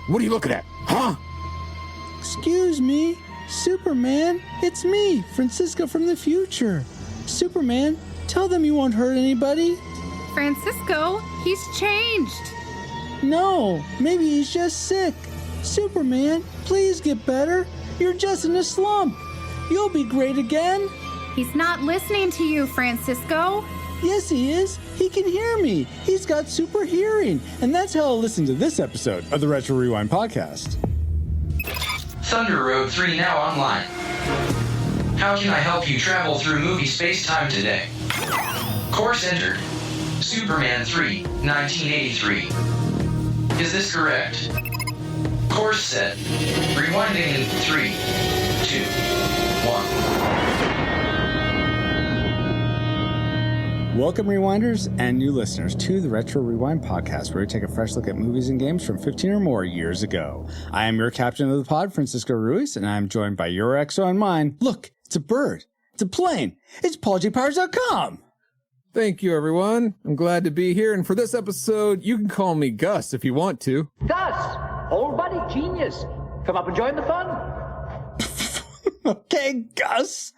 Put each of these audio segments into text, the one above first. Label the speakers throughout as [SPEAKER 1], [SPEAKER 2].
[SPEAKER 1] What are you looking at? Huh?
[SPEAKER 2] Excuse me, Superman, it's me, Francisco from the future. Superman, tell them you won't hurt anybody.
[SPEAKER 3] Francisco, he's changed.
[SPEAKER 2] No, maybe he's just sick. Superman, please get better. You're just in a slump. You'll be great again.
[SPEAKER 3] He's not listening to you, Francisco.
[SPEAKER 2] Yes, he is. He can hear me. He's got super hearing. And that's how I'll listen to this episode of the Retro Rewind podcast.
[SPEAKER 4] Thunder Road 3 now online. How can I help you travel through movie space-time today? Course entered. Superman 3, 1983. Is this correct? Course set. Rewinding in 3, 2, 1.
[SPEAKER 2] Welcome, Rewinders and new listeners, to the Retro Rewind podcast, where we take a fresh look at movies and games from 15 or more years ago. I am your captain of the pod, Francisco Ruiz, and I'm joined by your XO and mine. Look, it's a bird. It's a plane. It's PaulJPowers.com.
[SPEAKER 1] Thank you, everyone. I'm glad to be here. And for this episode, you can call me Gus if you want to.
[SPEAKER 5] Gus, old buddy, genius. Come up and join the fun.
[SPEAKER 2] Okay, Gus.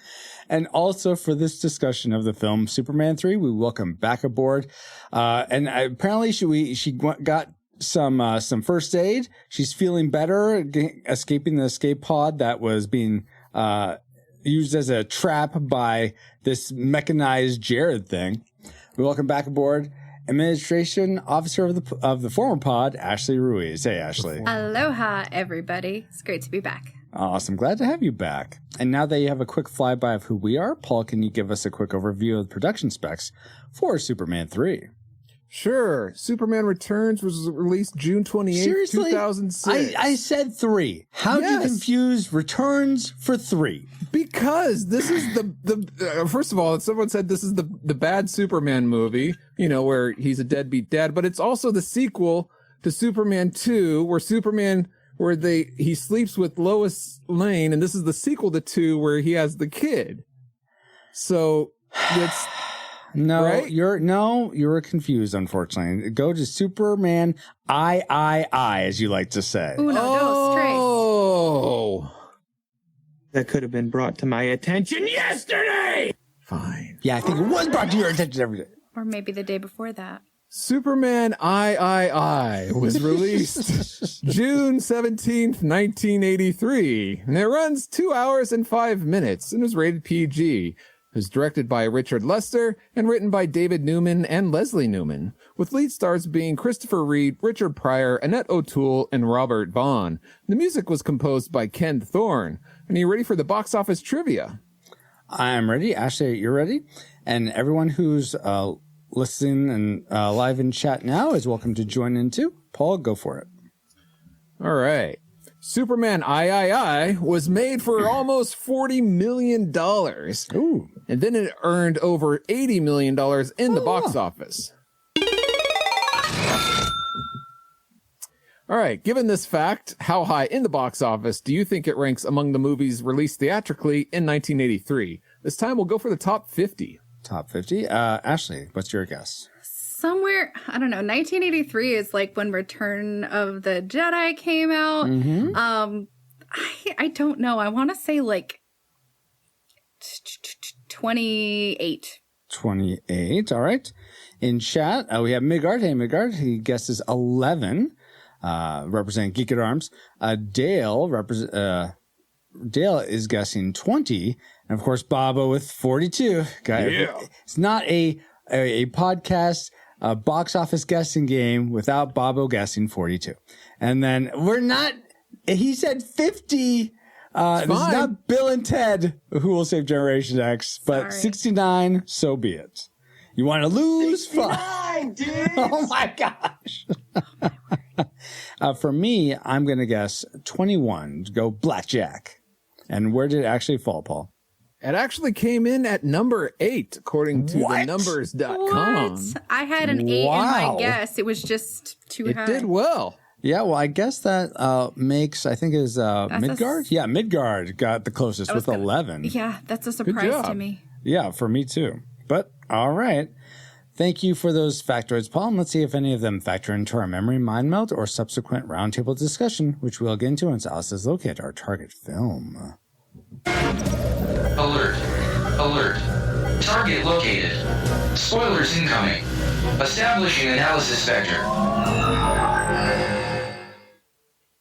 [SPEAKER 2] And also for this discussion of the film Superman 3, we welcome back aboard. And apparently she got some first aid. She's feeling better, escaping the escape pod that was being used as a trap by this mechanized Jaerod thing. We welcome back aboard Administration Officer of the former pod, Ashley Ruiz. Hey, Ashley.
[SPEAKER 3] Aloha, everybody. It's great to be back.
[SPEAKER 2] Awesome. Glad to have you back. And now that you have a quick flyby of who we are, Paul, can you give us a quick overview of the production specs for Superman 3?
[SPEAKER 1] Sure. Superman Returns was released June 28th,
[SPEAKER 2] Seriously?
[SPEAKER 1] 2006.
[SPEAKER 2] I said 3. How'd you confuse Returns for 3?
[SPEAKER 1] Because this is first of all, someone said this is the bad Superman movie, you know, where he's a deadbeat dad, but it's also the sequel to Superman 2, where he sleeps with Lois Lane, and this is the sequel to 2 where he has the kid. So it's
[SPEAKER 2] no,
[SPEAKER 1] right?
[SPEAKER 2] you're confused, unfortunately. Go to Superman I, as you like to say.
[SPEAKER 3] Uno, dos, tres.
[SPEAKER 1] Oh.
[SPEAKER 6] That could have been brought to my attention yesterday.
[SPEAKER 1] Fine.
[SPEAKER 2] Yeah, I think it was brought to your attention every day.
[SPEAKER 3] Or maybe the day before that.
[SPEAKER 1] Superman I was released June 17th, 1983, and it runs 2 hours and 5 minutes and is rated PG. It was directed by Richard Lester and written by David Newman and Leslie Newman, with lead stars being Christopher Reed, Richard Pryor, Annette O'Toole, and Robert Vaughn. The music was composed by Ken Thorne. And are you ready for the box office trivia?
[SPEAKER 2] I'm ready. Ashley, you're ready? And everyone who's listening and live in chat now is welcome to join in too. Paul, go for it.
[SPEAKER 1] All right. Superman I was made for almost $40 million.
[SPEAKER 2] Ooh.
[SPEAKER 1] And then it earned over $80 million in the box office. All right. Given this fact, how high in the box office do you think it ranks among the movies released theatrically in 1983? This time we'll go for the top 50.
[SPEAKER 2] Top 50. Ashley, what's your guess?
[SPEAKER 3] Somewhere, I don't know, 1983 is like when Return of the Jedi came out.
[SPEAKER 2] Mm-hmm.
[SPEAKER 3] I don't know. I want to say like 28.
[SPEAKER 2] 28. All right. In chat, we have Midgard. Hey, Midgard. He guesses 11, representing Geek at Arms. Dale is guessing 20. And of course, Bobo with 42.
[SPEAKER 1] Yeah.
[SPEAKER 2] It's not a podcast box office guessing game without Bobo guessing 42. And then he said 50. This is not Bill and Ted Who Will Save Generation X, but
[SPEAKER 3] Sorry.
[SPEAKER 2] 69, so be it. You want to lose?
[SPEAKER 6] 69, dude.
[SPEAKER 2] Oh my gosh. For me, I'm going to guess 21 to go blackjack. And where did it actually fall, Paul?
[SPEAKER 1] It actually came in at number 8, according to
[SPEAKER 2] What?
[SPEAKER 1] the numbers.com.
[SPEAKER 3] What? I had an 8 in
[SPEAKER 2] Wow.
[SPEAKER 3] my guess. It was just too
[SPEAKER 1] It
[SPEAKER 3] high.
[SPEAKER 1] did well.
[SPEAKER 2] Yeah, well, I guess that makes, I think is Midgard? Yeah, Midgard got the closest with 11.
[SPEAKER 3] Yeah, that's a surprise
[SPEAKER 1] job.
[SPEAKER 3] to me.
[SPEAKER 2] Yeah, for me too. But all right. Thank you for those factoids, Paul. And let's see if any of them factor into our memory mind meld or subsequent roundtable discussion, which we'll get into once Alice has located our target film.
[SPEAKER 4] Alert. Alert. Target located. Spoilers incoming. Establishing analysis vector.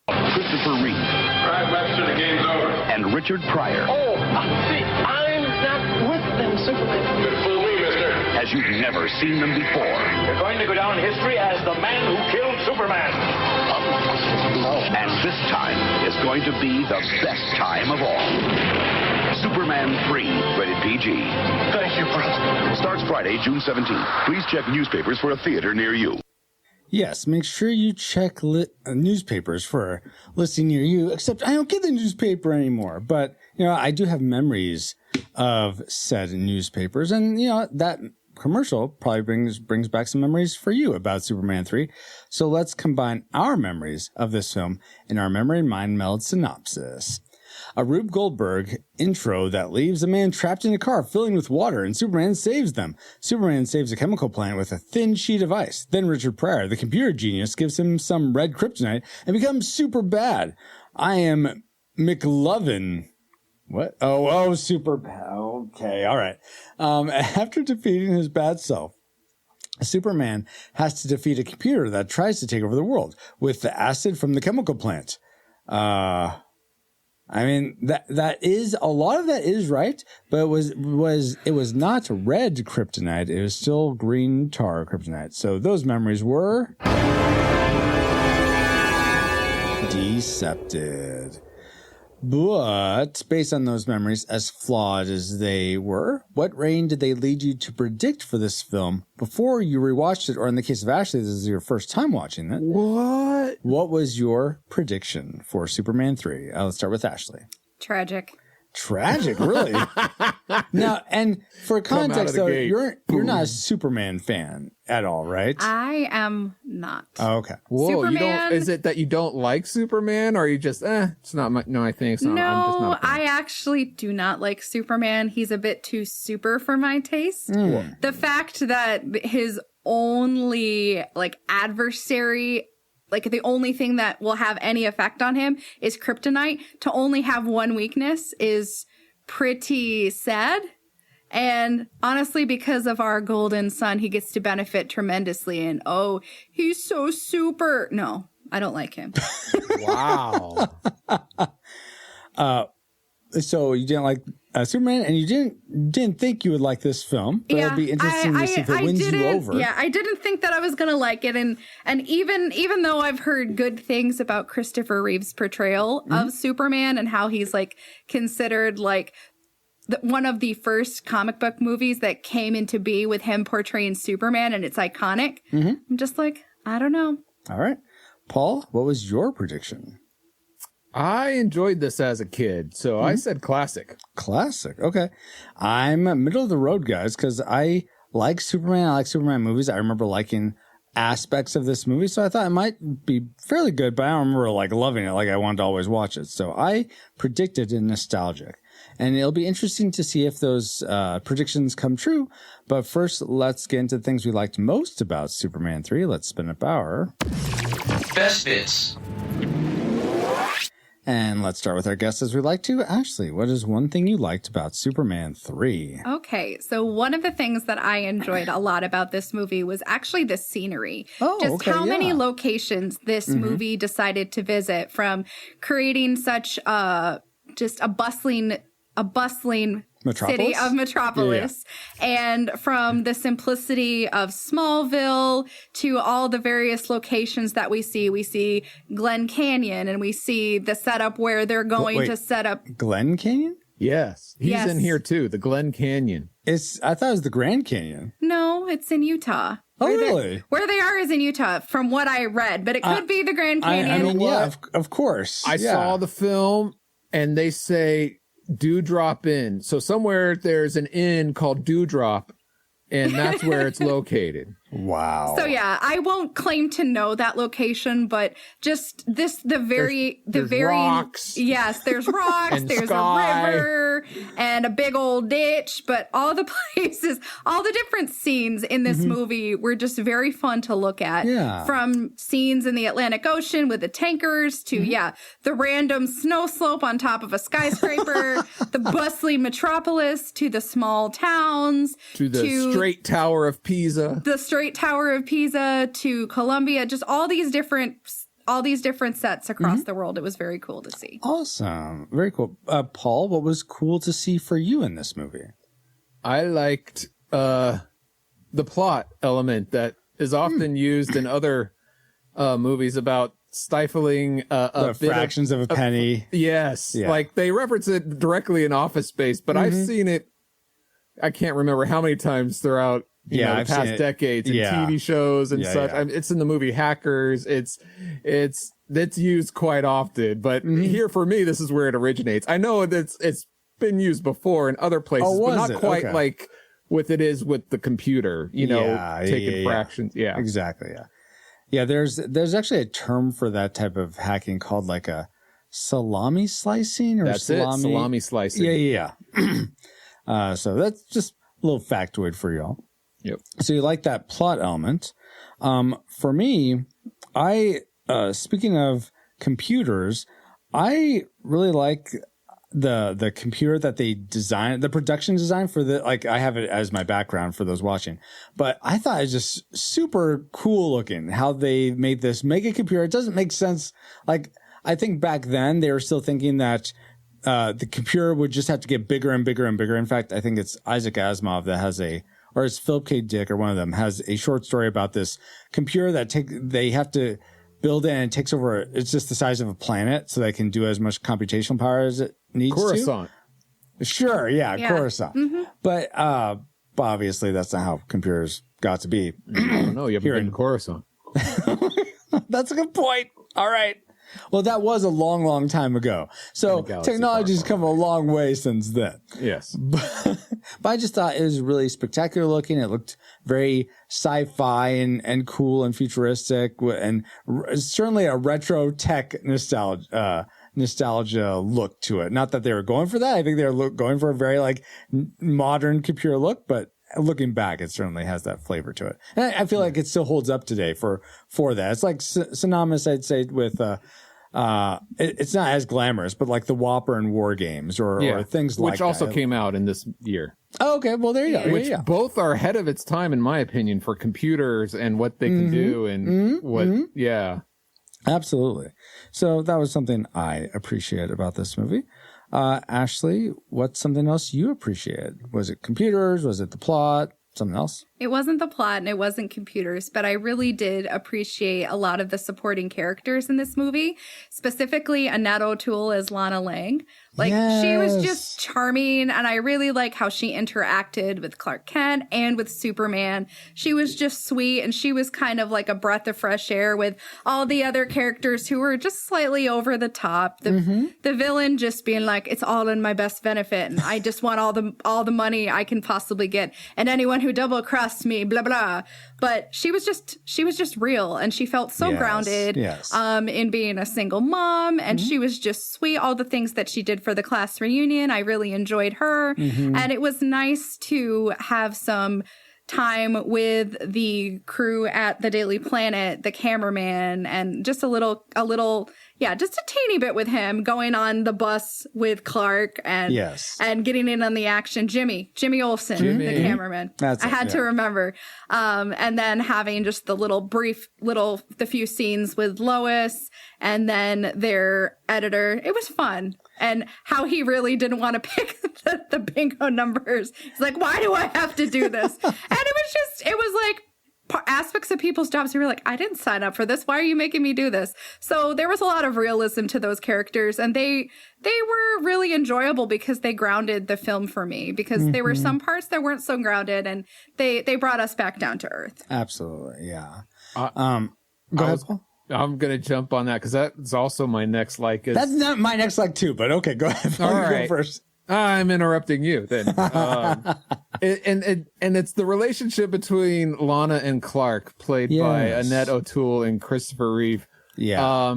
[SPEAKER 7] Christopher Reeve.
[SPEAKER 8] Right, Webster, the game's over.
[SPEAKER 7] And Richard Pryor.
[SPEAKER 5] Oh, see, I'm not with them, Superman.
[SPEAKER 8] Good fool me, mister.
[SPEAKER 7] As you've never seen them before.
[SPEAKER 5] You're going to go down in history as the man who killed Superman. No.
[SPEAKER 7] And this time is going to be the best time of all. Superman 3, rated PG.
[SPEAKER 5] Thank you, brother.
[SPEAKER 7] Starts Friday, June 17th. Please check newspapers for a theater near you.
[SPEAKER 2] Yes, make sure you check newspapers for a listing near you, except I don't get the newspaper anymore. But, I do have memories of said newspapers. And, that commercial probably brings back some memories for you about Superman 3. So let's combine our memories of this film in our memory mind meld synopsis. A Rube Goldberg intro that leaves a man trapped in a car filling with water, and Superman saves them. Superman saves a chemical plant with a thin sheet of ice. Then Richard Pryor, the computer genius, gives him some red kryptonite and becomes super bad. I am McLovin. What? Oh, super bad. Okay, all right. After defeating his bad self, Superman has to defeat a computer that tries to take over the world with the acid from the chemical plant. I mean, that is a lot of that is right, but it was not red kryptonite. It was still green tar kryptonite. So those memories were decepted. But based on those memories, as flawed as they were, what reign did they lead you to predict for this film before you rewatched it? Or in the case of Ashley, this is your first time watching it. What was your prediction for Superman 3? Let's start with Ashley.
[SPEAKER 3] Tragic,
[SPEAKER 2] really? Now, and for context, though,
[SPEAKER 1] gate.
[SPEAKER 2] you're not a Superman fan at all, right?
[SPEAKER 3] I am not.
[SPEAKER 2] Oh, okay.
[SPEAKER 1] Whoa,
[SPEAKER 3] Superman-
[SPEAKER 1] is it that you don't like Superman, or are you just, it's not my, no, I think it's not, I'm just
[SPEAKER 3] No,
[SPEAKER 1] not a fan.
[SPEAKER 3] I actually do not like Superman. He's a bit too super for my taste. The fact that his only adversary, the only thing that will have any effect on him is kryptonite, to only have one weakness is pretty sad. And honestly, because of our golden son, he gets to benefit tremendously. And he's so super. No, I don't like him.
[SPEAKER 1] Wow.
[SPEAKER 2] So you didn't like Superman, and you didn't think you would like this film. But it'll be interesting to see if it wins you over.
[SPEAKER 3] Yeah, I didn't think that I was gonna like it, and even though I've heard good things about Christopher Reeve's portrayal of Superman and how he's considered one of the first comic book movies that came into be with him portraying Superman, and it's iconic. I'm just I don't know.
[SPEAKER 2] All right, Paul, what was your prediction?
[SPEAKER 1] I enjoyed this as a kid, so I said classic.
[SPEAKER 2] Classic. Okay. I'm middle of the road, guys, because I like Superman. I like Superman movies. I remember liking aspects of this movie, so I thought it might be fairly good, but I don't remember loving it. I wanted to always watch it. So I predicted it nostalgic. And it'll be interesting to see if those predictions come true. But first, let's get into the things we liked most about Superman 3. Let's spin up our
[SPEAKER 4] Best bits.
[SPEAKER 2] And let's start with our guest as we like to. Ashley, what is one thing you liked about Superman 3?
[SPEAKER 3] Okay, so one of the things that I enjoyed a lot about this movie was actually the scenery.
[SPEAKER 2] Oh,
[SPEAKER 3] just
[SPEAKER 2] okay,
[SPEAKER 3] how many
[SPEAKER 2] yeah.
[SPEAKER 3] locations this movie decided to visit, from creating such just a bustling city of Metropolis, and from the simplicity of Smallville to all the various locations that we see Glen Canyon, and we see the setup where they're going to set up
[SPEAKER 2] Glen Canyon?
[SPEAKER 1] Yes. He's
[SPEAKER 3] Yes.
[SPEAKER 1] in here too, the Glen Canyon.
[SPEAKER 2] I thought it was the Grand Canyon.
[SPEAKER 3] No, it's in Utah.
[SPEAKER 2] Oh, really?
[SPEAKER 3] Where they are is in Utah, from what I read, but it could be the Grand Canyon.
[SPEAKER 2] I mean, yeah, of course.
[SPEAKER 1] I
[SPEAKER 2] Yeah.
[SPEAKER 1] saw the film, and they say Dewdrop Inn. So somewhere there's an inn called Dewdrop, and that's where it's located.
[SPEAKER 2] Wow.
[SPEAKER 3] So yeah, I won't claim to know that location, but just there's
[SPEAKER 1] rocks.
[SPEAKER 3] Yes, there's rocks,
[SPEAKER 1] And
[SPEAKER 3] there's
[SPEAKER 1] sky.
[SPEAKER 3] a river and a big old ditch, but all the places, all the different scenes in this movie were just very fun to look at.
[SPEAKER 2] Yeah.
[SPEAKER 3] From scenes in the Atlantic Ocean with the tankers to the random snow slope on top of a skyscraper, the bustling metropolis to the small towns
[SPEAKER 1] To the straight tower of Pisa.
[SPEAKER 3] the Straight Tower of Pisa to Colombia, just all these different sets across the world. It was very cool to see.
[SPEAKER 2] Awesome. Very cool. Paul, what was cool to see for you in this movie?
[SPEAKER 1] I liked the plot element that is often used in other movies about stifling
[SPEAKER 2] The fractions of a penny.
[SPEAKER 1] Yes.
[SPEAKER 2] Yeah.
[SPEAKER 1] Like they reference it directly in Office Space, but I've seen it, I can't remember how many times throughout the
[SPEAKER 2] I've seen
[SPEAKER 1] past
[SPEAKER 2] it.
[SPEAKER 1] decades in
[SPEAKER 2] Yeah.
[SPEAKER 1] TV shows and
[SPEAKER 2] Yeah,
[SPEAKER 1] such.
[SPEAKER 2] yeah.
[SPEAKER 1] It's in the movie Hackers. It's used quite often, but here for me, this is where it originates. I know it's been used before in other places,
[SPEAKER 2] Oh,
[SPEAKER 1] but
[SPEAKER 2] was
[SPEAKER 1] not
[SPEAKER 2] it?
[SPEAKER 1] quite
[SPEAKER 2] Okay.
[SPEAKER 1] like what it is with the computer, taking fractions. Yeah.
[SPEAKER 2] Exactly. Yeah. Yeah. There's actually a term for that type of hacking called like a salami slicing or
[SPEAKER 1] That's salami slicing.
[SPEAKER 2] Yeah. So that's just a little factoid for y'all.
[SPEAKER 1] Yep.
[SPEAKER 2] So you like that plot element. For me, speaking of computers, I really like the computer that they designed, the production design for I have it as my background for those watching, but I thought it was just super cool looking how they made this mega computer. It doesn't make sense. Like, I think back then they were still thinking that the computer would just have to get bigger and bigger and bigger. In fact, I think it's Isaac Asimov that has or it's Philip K. Dick or one of them has a short story about this computer that they have to build it and it takes over. It's just the size of a planet, so they can do as much computational power as it needs
[SPEAKER 1] Coruscant.
[SPEAKER 2] to. Sure, yeah. Coruscant.
[SPEAKER 3] Mm-hmm.
[SPEAKER 2] But obviously that's not how computers got to be.
[SPEAKER 1] I don't know. You haven't been to Coruscant.
[SPEAKER 2] That's a good point. All right. Well, that was a long, long time ago. So technology's come a long way since then.
[SPEAKER 1] Yes.
[SPEAKER 2] But I just thought it was really spectacular looking. It looked very sci-fi and cool and futuristic and certainly a retro tech nostalgia look to it. Not that they were going for that. I think they were going for a very modern computer look, but looking back, it certainly has that flavor to it. And I feel like it still holds up today for that. It's like synonymous, I'd say, with it's not as glamorous, but like the Whopper and War Games or things like that.
[SPEAKER 1] Which also came out in this year.
[SPEAKER 2] Oh, okay. Well, there you go.
[SPEAKER 1] Which both are ahead of its time, in my opinion, for computers and what they can do and
[SPEAKER 2] Absolutely. So that was something I appreciate about this movie. Ashley, what's something else you appreciated? Was it computers? Was it the plot? Something else?
[SPEAKER 3] It wasn't the plot and it wasn't computers, but I really did appreciate a lot of the supporting characters in this movie, specifically Annette O'Toole as Lana Lang. She was just charming, and I really like how she interacted with Clark Kent and with Superman. She was just sweet, and she was kind of like a breath of fresh air with all the other characters who were just slightly over the top. The villain just being like, it's all in my best benefit, and I just want all the money I can possibly get, and anyone who double crossed me, blah blah. But she was just real, and she felt so grounded in being a single mom, and she was just sweet. All the things that she did for the class reunion, I really enjoyed her, and it was nice to have some time with the crew at the Daily Planet, the cameraman, and just a little, just a teeny bit with him going on the bus with Clark and getting in on the action. Jimmy Olsen, the cameraman. I had to remember. And then having just the few scenes with Lois and then their editor. It was fun. And how he really didn't want to pick the bingo numbers. He's like, why do I have to do this? And it was like aspects of people's jobs who were like, I didn't sign up for this. Why are you making me do this? So there was a lot of realism to those characters, and they were really enjoyable because they grounded the film for me, because there were some parts that weren't so grounded, and they brought us back down to earth.
[SPEAKER 2] Absolutely. Yeah. Go ahead, Paul.
[SPEAKER 1] I'm going to jump on that because that's also my next like.
[SPEAKER 2] That's not my next like too, but okay, go ahead.
[SPEAKER 1] All right.
[SPEAKER 2] Go first.
[SPEAKER 1] I'm interrupting you then. And it's the relationship between Lana and Clark, played by Annette O'Toole and Christopher Reeve.
[SPEAKER 2] Yeah.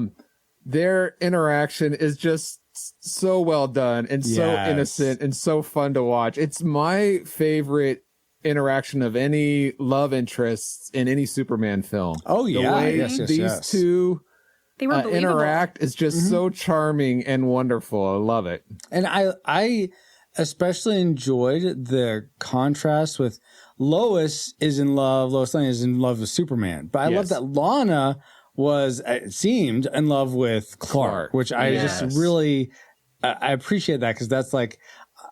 [SPEAKER 1] Their interaction is just so well done and so innocent and so fun to watch. It's my favorite interaction of any love interests in any Superman film.
[SPEAKER 2] Oh, yeah.
[SPEAKER 1] The way these two
[SPEAKER 3] they were
[SPEAKER 1] interact is just so charming and wonderful. I love it.
[SPEAKER 2] And I especially enjoyed the contrast with Lois Lane is in love with Superman. But I love that Lana it seemed in love with Clark. Which I just really, I appreciate that, because that's like,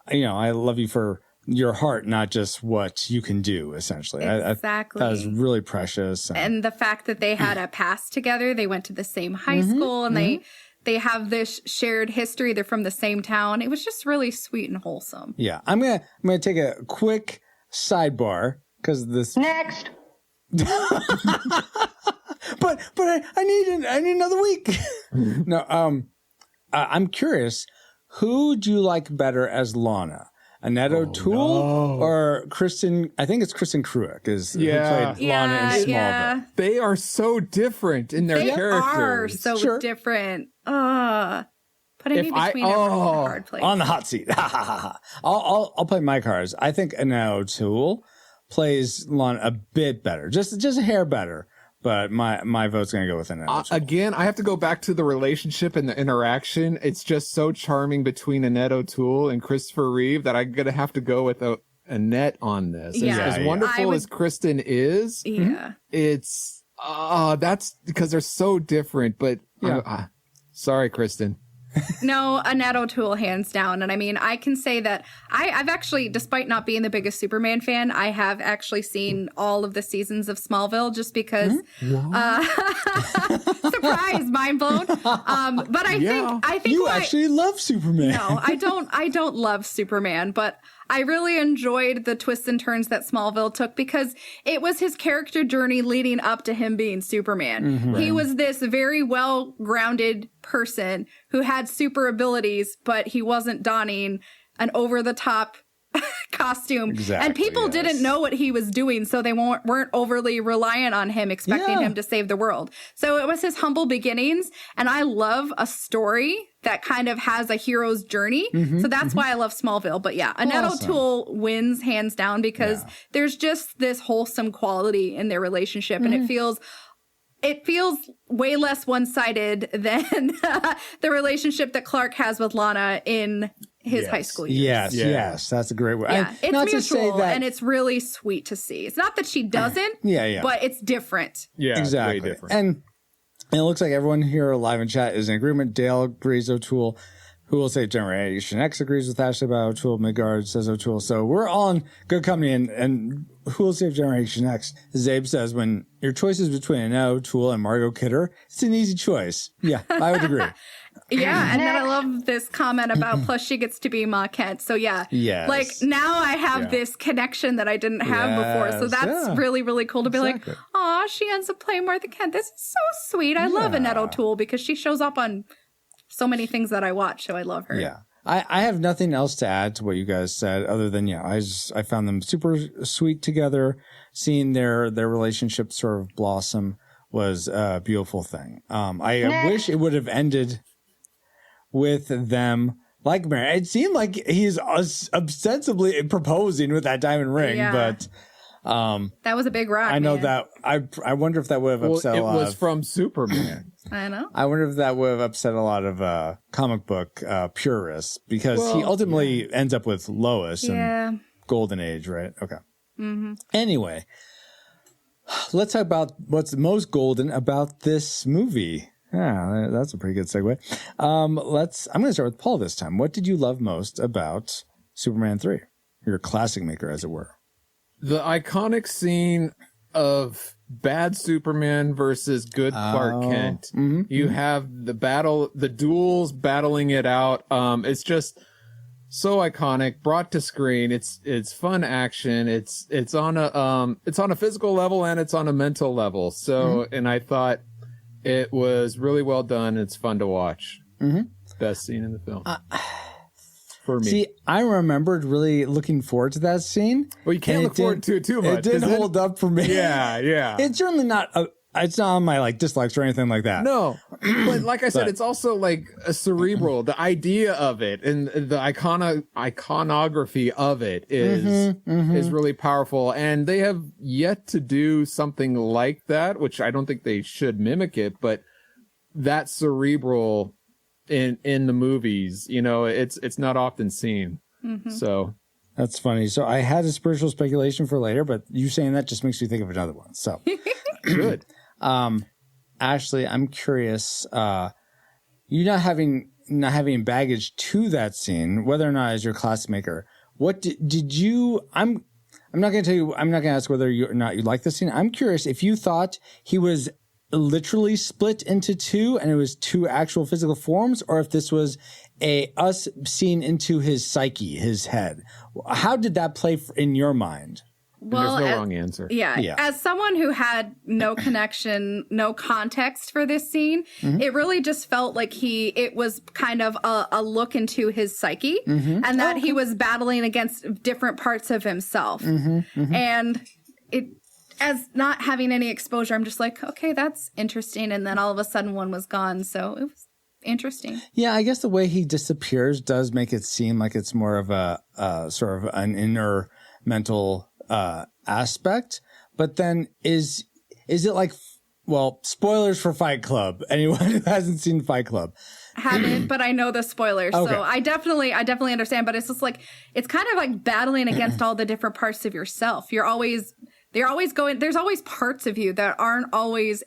[SPEAKER 2] I love you for your heart, not just what you can do, essentially.
[SPEAKER 3] Exactly.
[SPEAKER 2] That was really precious.
[SPEAKER 3] And the fact that they had a past together, they went to the same high school, and they have this shared history. They're from the same town. It was just really sweet and wholesome.
[SPEAKER 2] Yeah. I'm gonna take a quick sidebar, because this
[SPEAKER 9] next.
[SPEAKER 2] but I need another week. No, I'm curious, who do you like better as Lana? Annette O'Toole or Kristen? I think it's Kristen Cruick who played Lana in Smallville.
[SPEAKER 3] Yeah.
[SPEAKER 1] They are so different in their characters.
[SPEAKER 3] They are so different. Putting me between everyone in a hard place.
[SPEAKER 2] On the hot seat. I'll play my cards. I think Annette O'Toole plays Lana a bit better, just a hair better. But my vote's going to go with Annette O'Toole.
[SPEAKER 1] Again, I have to go back to the relationship and the interaction. It's just so charming between Annette O'Toole and Christopher Reeve that I'm going to have to go with Annette on this. As wonderful as Kristen is, it's that's because they're so different. But sorry, Kristen.
[SPEAKER 3] No, Annette O'Toole, hands down. And I mean, I can say that I've actually, despite not being the biggest Superman fan, I have actually seen all of the seasons of Smallville, just because surprise, mind blown. But I think
[SPEAKER 2] you actually love Superman.
[SPEAKER 3] No, I don't love Superman, but I really enjoyed the twists and turns that Smallville took, because it was his character journey leading up to him being Superman. He was this very well-grounded person who had super abilities, but he wasn't donning an over-the-top costume. And people didn't know what he was doing, so they weren't overly reliant on him, expecting him to save the world. So it was his humble beginnings, and I love a story that kind of has a hero's journey. So that's why I love Smallville. But Annette O'Toole wins hands down, because there's just this wholesome quality in their relationship, and it feels way less one-sided than the relationship that Clark has with Lana in his high school years.
[SPEAKER 2] Yes, that's a great way.
[SPEAKER 3] Yeah, it's not mutual, and it's really sweet to see. It's not that she doesn't, but it's different.
[SPEAKER 1] Yeah,
[SPEAKER 2] exactly.
[SPEAKER 1] Way different.
[SPEAKER 2] And it looks like everyone here live in chat is in agreement. Dale agrees O'Toole. Who will say Generation X agrees with Ashley about O'Toole. Midgard says O'Toole. So we're all in good company. And who will say Generation X? Zabe says, when your choice is between O'Toole and Margot Kidder, it's an easy choice. Yeah, I would agree.
[SPEAKER 3] And then I love this comment about plus she gets to be Ma Kent. So like now I have this connection that I didn't have before. So that's really, really cool to be like, oh, she ends up playing Martha Kent. This is so sweet. I love Annette O'Toole, because she shows up on so many things that I watch. So I love her.
[SPEAKER 2] Yeah. I have nothing else to add to what you guys said, other than, I found them super sweet together. Seeing their relationship sort of blossom was a beautiful thing. I wish it would have ended with them like married. It seemed like he's ostensibly proposing with that diamond ring, but
[SPEAKER 3] that was a big rock.
[SPEAKER 2] I know that. I wonder if that would have upset a lot.
[SPEAKER 1] It was from Superman.
[SPEAKER 3] I know.
[SPEAKER 2] I wonder if that would have upset a lot of comic book purists, because he ultimately ends up with Lois and Golden Age, right? Okay. Anyway, let's talk about what's most golden about this movie. Yeah, that's a pretty good segue. I'm going to start with Paul this time. What did you love most about Superman 3? Your classic maker, as it were.
[SPEAKER 1] The iconic scene of bad Superman versus good Clark Kent. You have the duels, battling it out. It's just so iconic, brought to screen. It's fun action. It's on a physical level, and it's on a mental level. So, and I thought it was really well done. It's fun to watch. Best scene in the film. for me.
[SPEAKER 2] See, I remembered really looking forward to that scene.
[SPEAKER 1] Well, you can't
[SPEAKER 2] and
[SPEAKER 1] look forward to it too much.
[SPEAKER 2] It didn't hold up for me.
[SPEAKER 1] Yeah.
[SPEAKER 2] It's certainly not. It's not on my like dislikes or anything like that.
[SPEAKER 1] No, but like I said, it's also like a cerebral. The idea of it and the iconography of it is really powerful, and they have yet to do something like that, which I don't think they should mimic it, but that cerebral in the movies, it's not often seen. So
[SPEAKER 2] that's funny. So I had a spiritual speculation for later, but you saying that just makes me think of another one. So
[SPEAKER 1] good.
[SPEAKER 2] Ashley, I'm curious, you not having baggage to that scene, whether or not as your classmaker, what did you, I'm not going to tell you, I'm not going to ask whether you or not you like the scene. I'm curious if you thought he was literally split into two and it was two actual physical forms, or if this was us seeing into his psyche, his head. How did that play in your mind?
[SPEAKER 3] Well,
[SPEAKER 1] there's no wrong answer.
[SPEAKER 3] Yeah. As someone who had no connection, no context for this scene, it really just felt like it was kind of a look into his psyche and that he was battling against different parts of himself. And as not having any exposure, I'm just like, okay, that's interesting. And then all of a sudden one was gone. So it was interesting.
[SPEAKER 2] Yeah, I guess the way he disappears does make it seem like it's more of a sort of an inner mental aspect, but then is it like, well, spoilers for Fight Club, anyone who hasn't seen Fight Club.
[SPEAKER 3] Haven't, but I know the spoilers.
[SPEAKER 2] Okay.
[SPEAKER 3] So I definitely understand, but it's just like, it's kind of like battling against all the different parts of yourself. They're always going, there's always parts of you that aren't always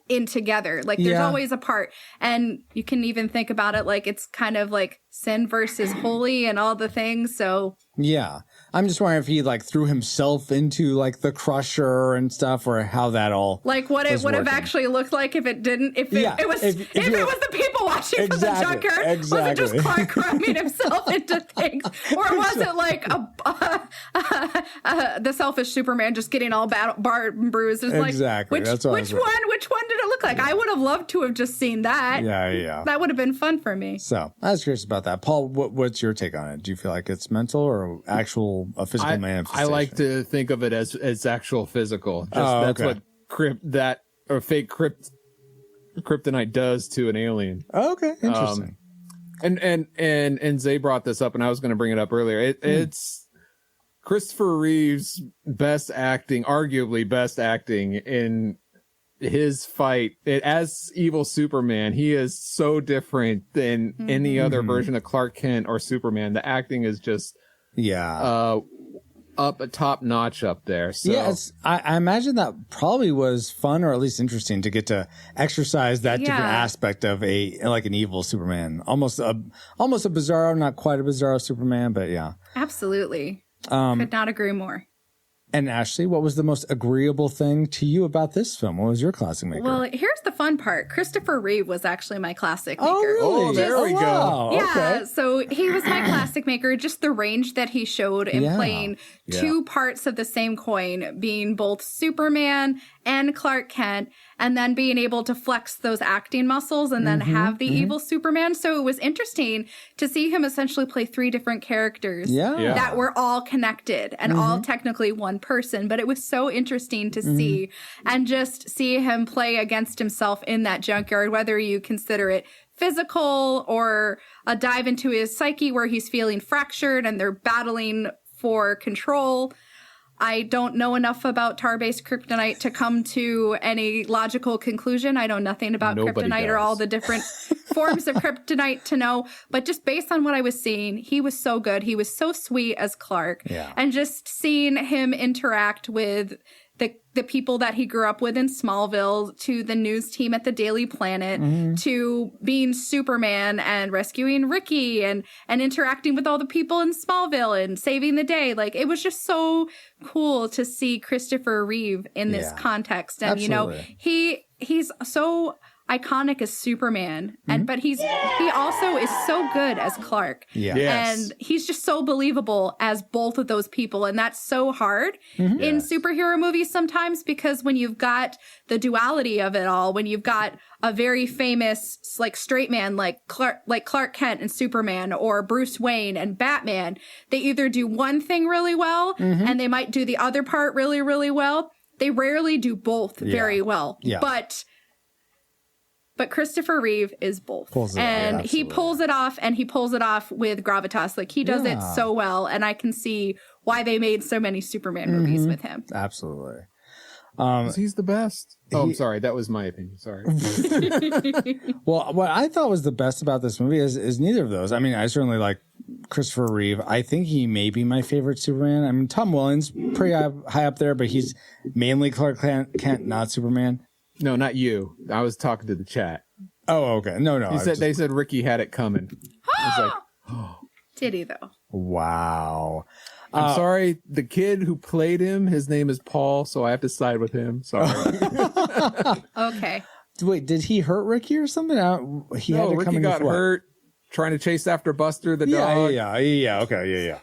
[SPEAKER 3] in together. Like there's always a part, and you can even think about it like it's kind of like sin versus holy and all the things. So
[SPEAKER 2] yeah, I'm just wondering if he like threw himself into like the crusher and stuff, or how that all
[SPEAKER 3] like what it would have actually looked like if it didn't. If it was if it was the people watching from the junkyard, was it just Clark cramming himself into things, or was it like the selfish Superman just getting all barred and bruised? It's like which one did it look like? I would have loved to have just seen that.
[SPEAKER 2] Yeah.
[SPEAKER 3] That would have been fun for me.
[SPEAKER 2] So I was curious about that. Paul, what's your take on it? Do you feel like it's mental or actual a physical manifestation?
[SPEAKER 1] I like to think of it as actual physical. That's what fake kryptonite does to an alien.
[SPEAKER 2] Oh, okay, interesting.
[SPEAKER 1] And Zay brought this up, and I was going to bring it up earlier. It's Christopher Reeve's arguably best acting in his fight as evil Superman. He is so different than any other version of Clark Kent or Superman. The acting is just up a top notch up there. So
[SPEAKER 2] I imagine that probably was fun, or at least interesting, to get to exercise that different aspect of an evil Superman, almost a bizarro, not quite a bizarro Superman, but yeah,
[SPEAKER 3] absolutely. Could not agree more.
[SPEAKER 2] And Ashley, what was the most agreeable thing to you about this film? What was your classic maker?
[SPEAKER 3] Well, here's the fun part. Christopher Reeve was actually my classic maker.
[SPEAKER 2] Oh, really?
[SPEAKER 1] Oh, there we go.
[SPEAKER 2] Wow.
[SPEAKER 3] Yeah,
[SPEAKER 2] okay.
[SPEAKER 3] So he was my classic maker. Just the range that he showed in playing two parts of the same coin, being both Superman and Clark Kent, and then being able to flex those acting muscles and then have the evil Superman. So it was interesting to see him essentially play three different characters that were all connected and all technically one person. But it was so interesting to see, and just see him play against himself in that junkyard, whether you consider it physical or a dive into his psyche where he's feeling fractured and they're battling for control. I don't know enough about tar-based kryptonite to come to any logical conclusion. I know nothing about kryptonite or all the different forms of kryptonite to know. But just based on what I was seeing, he was so good. He was so sweet as Clark. Yeah. And just seeing him interact with the people that he grew up with in Smallville, to the news team at the Daily Planet, to being Superman and rescuing Ricky and interacting with all the people in Smallville and saving the day. Like, it was just so cool to see Christopher Reeve in this context. And,
[SPEAKER 2] absolutely.
[SPEAKER 3] he's so iconic as Superman, but he also is so good as Clark.
[SPEAKER 2] Yeah.
[SPEAKER 1] Yes.
[SPEAKER 3] And he's just so believable as both of those people. And that's so hard in superhero movies sometimes, because when you've got the duality of it all, when you've got a very famous like straight man like Clark Kent and Superman, or Bruce Wayne and Batman, they either do one thing really well and they might do the other part really, really well. They rarely do both very well.
[SPEAKER 2] Yeah.
[SPEAKER 3] But Christopher Reeve is both. And he pulls it off, and he pulls it off with gravitas. Like, he does it so well, and I can see why they made so many Superman movies with him.
[SPEAKER 2] Absolutely.
[SPEAKER 1] He's the best. Oh, I'm sorry. That was my opinion. Sorry.
[SPEAKER 2] Well, what I thought was the best about this movie is neither of those. I mean, I certainly like Christopher Reeve. I think he may be my favorite Superman. I mean, Tom Welling pretty high up there, but he's mainly Clark Kent, not Superman.
[SPEAKER 1] No, not you. I was talking to the chat.
[SPEAKER 2] Oh, okay. No.
[SPEAKER 1] They said Ricky had it coming. I was like,
[SPEAKER 3] Did he, though?
[SPEAKER 2] wow.
[SPEAKER 1] I'm sorry. The kid who played him, his name is Paul, so I have to side with him. Sorry.
[SPEAKER 3] Okay.
[SPEAKER 2] Wait, did he hurt Ricky or something? He had to come
[SPEAKER 1] Ricky
[SPEAKER 2] in
[SPEAKER 1] got
[SPEAKER 2] with what?
[SPEAKER 1] hurt trying to chase after Buster the dog.
[SPEAKER 2] Yeah. Okay, yeah.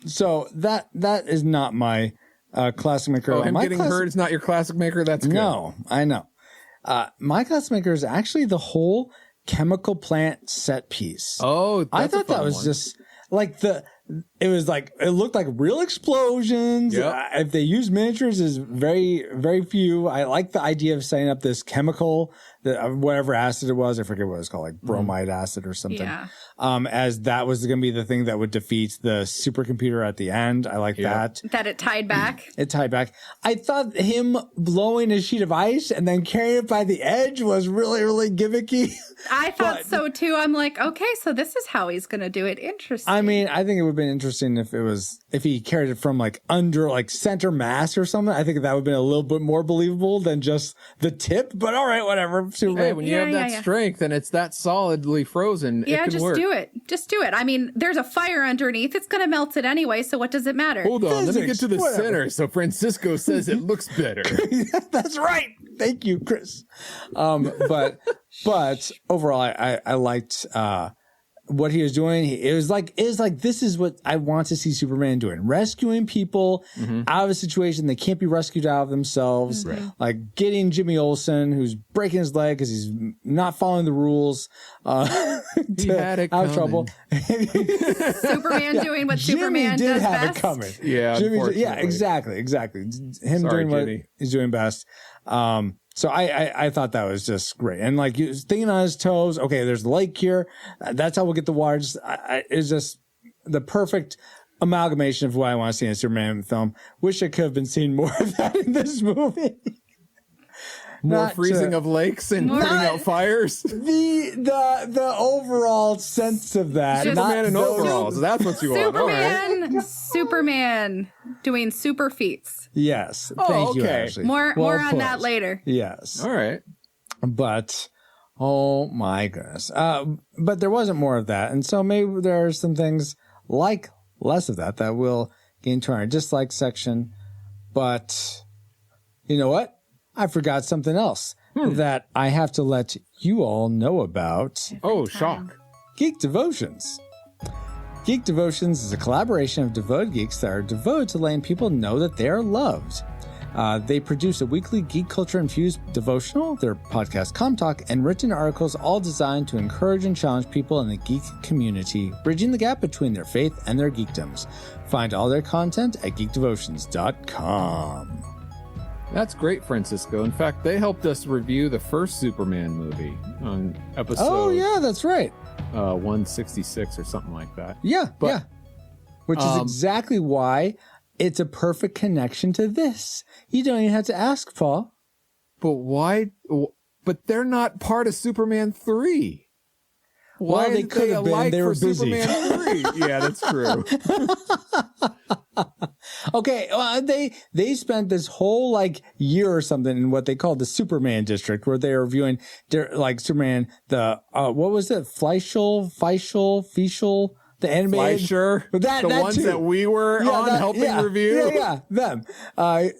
[SPEAKER 2] So that is not my classic maker.
[SPEAKER 1] Oh, him getting hurt is not your classic maker? That's good.
[SPEAKER 2] No, I know. My classic maker is actually the whole chemical plant set piece.
[SPEAKER 1] Oh,
[SPEAKER 2] I thought that was just like it looked like real explosions.
[SPEAKER 1] Yep.
[SPEAKER 2] If they use miniatures is very, very few. I like the idea of setting up this chemical, whatever acid it was. I forget what it was called, like bromide acid or something.
[SPEAKER 3] Yeah.
[SPEAKER 2] As that was going to be the thing that would defeat the supercomputer at the end. I like that.
[SPEAKER 3] That it tied back?
[SPEAKER 2] It tied back. I thought him blowing a sheet of ice and then carrying it by the edge was really, really gimmicky.
[SPEAKER 3] I thought so too. I'm like, okay, so this is how he's going to do it. Interesting.
[SPEAKER 2] I mean, I think it would have been interesting if he carried it from like under like center mass or something. I think that would have been a little bit more believable than just the tip, but all right, whatever.
[SPEAKER 1] Hey, when you have that strength and it's that solidly frozen, it can
[SPEAKER 3] just
[SPEAKER 1] work.
[SPEAKER 3] do it. Just do it. I mean, there's a fire underneath. It's going to melt it anyway, so what does it matter?
[SPEAKER 1] Hold on, let me get to the
[SPEAKER 2] whatever.
[SPEAKER 1] center. So Francisco says it looks better.
[SPEAKER 2] That's right. Thank you, Chris. But overall, I liked what he was doing. It was like this is what I want to see Superman doing: rescuing people out of a situation they can't be rescued out of themselves. Like getting Jimmy Olsen, who's breaking his leg because he's not following the rules,
[SPEAKER 1] He had it
[SPEAKER 2] out of
[SPEAKER 1] coming.
[SPEAKER 2] trouble.
[SPEAKER 3] Superman doing what
[SPEAKER 2] Jimmy
[SPEAKER 3] Superman
[SPEAKER 2] did
[SPEAKER 3] does
[SPEAKER 2] have
[SPEAKER 3] best.
[SPEAKER 2] it coming.
[SPEAKER 1] Yeah, unfortunately.
[SPEAKER 2] Exactly. Him
[SPEAKER 1] Sorry,
[SPEAKER 2] doing what
[SPEAKER 1] Jimmy.
[SPEAKER 2] he's doing best. So I thought that was just great. And like he was thinking on his toes, okay, there's a lake here. That's how we'll get the water. It's just the perfect amalgamation of what I want to see in a Superman film. Wish I could have been seeing more of that in this movie.
[SPEAKER 1] More
[SPEAKER 2] Not
[SPEAKER 1] freezing of lakes and putting out fires.
[SPEAKER 2] The overall sense of that.
[SPEAKER 1] Superman in
[SPEAKER 2] those-
[SPEAKER 1] overalls. That's what you want. All right.
[SPEAKER 3] Superman doing super feats.
[SPEAKER 2] Yes.
[SPEAKER 1] Oh,
[SPEAKER 2] Thank you,
[SPEAKER 1] okay.
[SPEAKER 2] Ashley.
[SPEAKER 3] More
[SPEAKER 2] Well
[SPEAKER 3] on
[SPEAKER 2] put.
[SPEAKER 3] that later.
[SPEAKER 2] Yes.
[SPEAKER 1] All right.
[SPEAKER 2] But oh my goodness. But there wasn't more of that. And so maybe there are some things like less of that we'll get into our dislike section. But you know what? I forgot something else that I have to let you all know about.
[SPEAKER 1] Oh, shock.
[SPEAKER 2] Geek Devotions. Geek Devotions is a collaboration of devoted geeks that are devoted to letting people know that they are loved. They produce a weekly geek culture infused devotional, their podcast Com Talk, and written articles all designed to encourage and challenge people in the geek community, bridging the gap between their faith and their geekdoms. Find all their content at geekdevotions.com.
[SPEAKER 1] That's great, Francisco. In fact, they helped us review the first Superman movie on episode
[SPEAKER 2] Oh, yeah, that's right.
[SPEAKER 1] 166 or something like that.
[SPEAKER 2] Yeah,
[SPEAKER 1] But-
[SPEAKER 2] yeah. Which is exactly why it's a perfect connection to this. You don't even have to ask, Paul.
[SPEAKER 1] But why? But they're not part of Superman 3. Why
[SPEAKER 2] Well, they
[SPEAKER 1] did
[SPEAKER 2] could have been.
[SPEAKER 1] alike
[SPEAKER 2] They were
[SPEAKER 1] for
[SPEAKER 2] busy.
[SPEAKER 1] Superman 3? Yeah, that's true.
[SPEAKER 2] Okay, they spent this whole like year or something in what they called the Superman district, where they were reviewing like Superman, the what was it, Fleischl, the animated,
[SPEAKER 1] Fleischer,
[SPEAKER 2] that
[SPEAKER 1] ones
[SPEAKER 2] too.
[SPEAKER 1] that we were on helping review.
[SPEAKER 2] Yeah, them.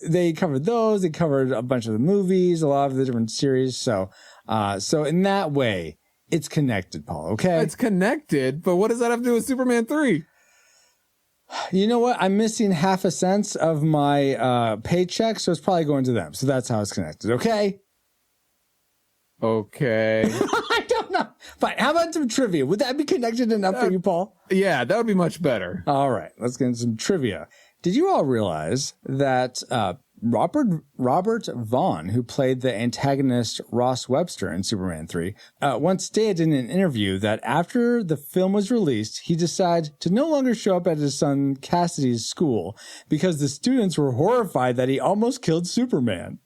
[SPEAKER 2] They covered those. They covered a bunch of the movies, a lot of the different series. So So in that way, it's connected, Paul. Okay.
[SPEAKER 1] It's connected, but what does that have to do with Superman 3?
[SPEAKER 2] You know what? I'm missing half a cent of my paycheck, so it's probably going to them. So that's how it's connected. Okay.
[SPEAKER 1] Okay.
[SPEAKER 2] I don't know. Fine. How about some trivia? Would that be connected enough for you, Paul?
[SPEAKER 1] Yeah, that would be much better.
[SPEAKER 2] All right. Let's get into some trivia. Did you all realize that Robert Vaughn, who played the antagonist Ross Webster in Superman 3, once stated in an interview that after the film was released, he decided to no longer show up at his son Cassidy's school because the students were horrified that he almost killed Superman.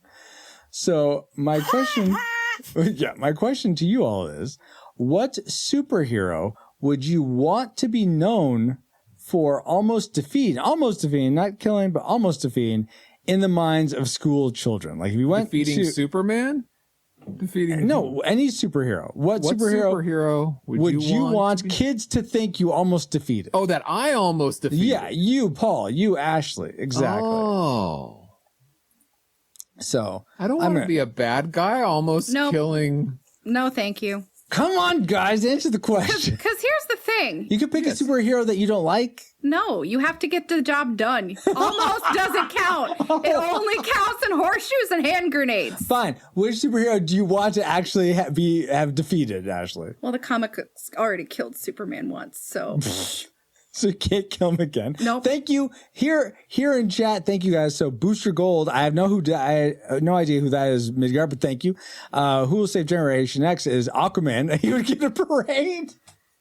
[SPEAKER 2] So my question, my question to you all is, what superhero would you want to be known for almost defeating, not killing, but almost defeating in the minds of school children? Like if you went
[SPEAKER 1] defeating Superman? Defeating
[SPEAKER 2] no, any superhero. What superhero would you want kids to think you almost defeated?
[SPEAKER 1] Oh, that I almost defeated.
[SPEAKER 2] Yeah, you, Paul, you, Ashley. Exactly.
[SPEAKER 1] Oh.
[SPEAKER 2] So
[SPEAKER 1] I don't want to be a bad guy almost killing.
[SPEAKER 3] No, thank you.
[SPEAKER 2] Come on, guys, answer the question.
[SPEAKER 3] Because here's the thing.
[SPEAKER 2] You could pick a superhero that you don't like.
[SPEAKER 3] No, you have to get the job done. Almost doesn't count. It only counts in horseshoes and hand grenades.
[SPEAKER 2] Fine. Which superhero do you want to actually have defeated, Ashley?
[SPEAKER 3] Well, the comic already killed Superman once, so...
[SPEAKER 2] So you can't kill him again.
[SPEAKER 3] Nope.
[SPEAKER 2] Thank you. Here in chat, thank you guys. So Booster Gold, I have no idea who that is, Midgard, but thank you. Who will save Generation X is Aquaman. He would get a parade.